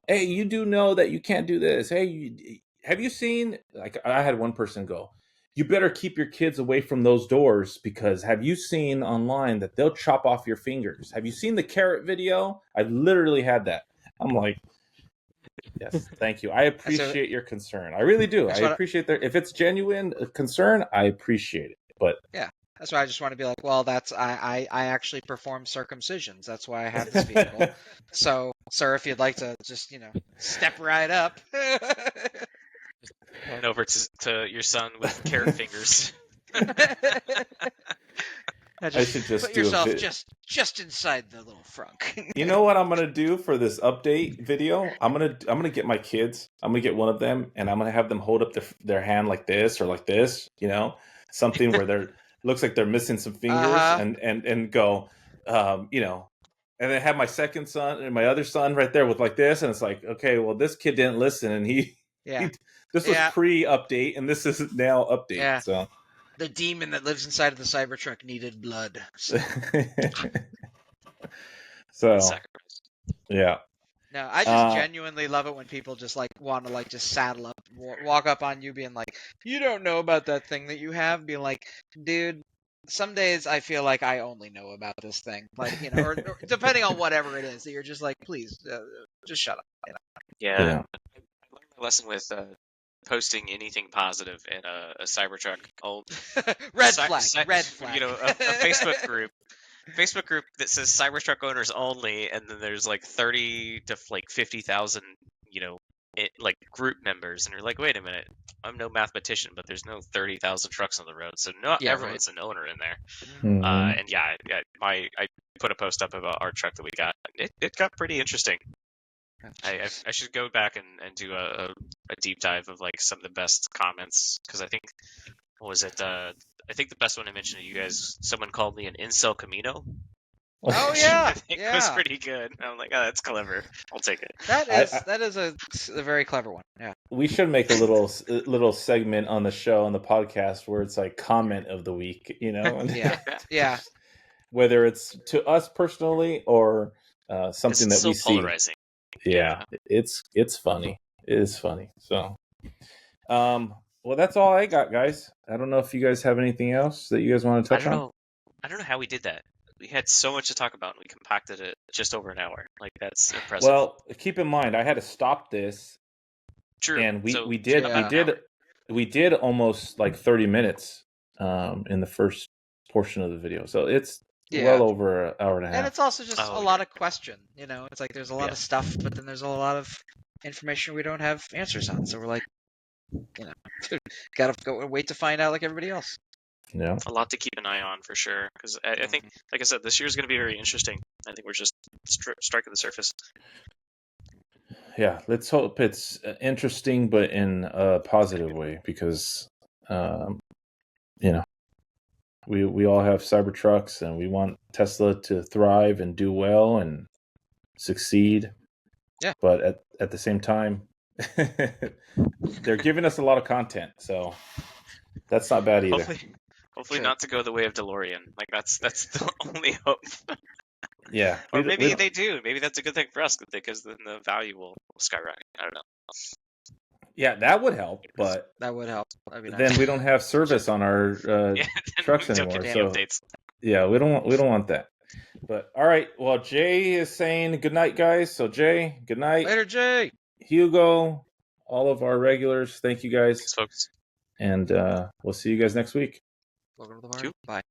Hey, you do know that you can't do this. Hey, have you seen, like, I had one person go, you better keep your kids away from those doors, because have you seen online that they'll chop off your fingers? Have you seen the carrot video? I literally had that. I'm like, yes, thank you. I appreciate your concern. I really do. I appreciate that. If it's genuine concern, I appreciate it. But yeah, that's why I just want to be like, well, I actually perform circumcisions. That's why I have this vehicle. So, sir, if you'd like to just step right up. Hand over to your son with carrot fingers. I should just put do a yourself vid. just inside the little frunk. You know what I'm gonna do for this update video? I'm gonna get my kids. I'm gonna get one of them, and I'm gonna have them hold up their hand like this or like this. You know, something where they're looks like they're missing some fingers, Uh-huh. and go, you know, and then have my second son and my other son right there with like this, and it's like, okay, well, this kid didn't listen, and Yeah. this was Yeah. pre-update, and this is now update. Yeah. So The demon that lives inside of the Cybertruck needed blood. So, so Sacrifice. yeah. no, I just genuinely love it when people just like want to like just saddle up, walk up on you, being like, "You don't know about that thing that you have." Being like, "Dude, some days I feel like I only know about this thing." Like, you know, or depending on whatever it is, that you're just like, "Please, just shut up." You know? Yeah. Yeah. I learned my lesson with posting anything positive in a Cybertruck old Red flag. You know, a Facebook group that says Cybertruck owners only, and then there's like 30 to like 50,000, you know, like group members, and you're like, wait a minute, I'm no mathematician, but there's no 30,000 trucks on the road, so not everyone's an owner in there. Mhm. And yeah, I put a post up about our truck that we got. It got pretty interesting. I should go back and do a deep dive of like some of the best comments, because I think, what was it? I think the best one I mentioned to you guys, someone called me an incel Camino. Oh yeah, I think it was pretty good. I'm like, oh, that's clever. I'll take it. That is a very clever one. Yeah. We should make a little segment on the show, on the podcast, where it's like comment of the week, you know? Yeah. Whether it's to us personally or something that so we see. polarizing. Yeah, it's funny. It is funny. So, well, that's all I got, guys. I don't know if you guys have anything else that you guys want to touch on. I don't know how we did that. We had so much to talk about, and we compacted it just over an hour. Like, that's impressive. Well, keep in mind, I had to stop this. True. And we we did almost like 30 minutes in the first portion of the video. So it's well over an hour and a half. And it's also just a lot of question. You know, it's like there's a lot of stuff, but then there's a lot of information we don't have answers on. So we're like, you know, gotta go wait to find out like everybody else. Yeah, a lot to keep an eye on for sure. Because I think, like I said, this year is going to be very interesting. I think we're just striking the surface. Yeah, let's hope it's interesting, but in a positive way, because you know, we all have Cybertrucks, and we want Tesla to thrive and do well and succeed. Yeah. But at the same time, they're giving us a lot of content, so that's not bad either. Hopefully not to go the way of DeLorean. Like that's the only hope. Yeah. Or maybe they do. Maybe that's a good thing for us, because then the value will skyrocket. I don't know. Yeah, that would help, but that would help. That'd be nice. Then we don't have service on our trucks anymore. So updates. Yeah, we don't want that. But all right, well, Jay is saying good night, guys. So Jay, good night. Later, Jay. Hugo, all of our regulars, thank you guys. Thanks, folks. And we'll see you guys next week. Welcome to the party. Bye.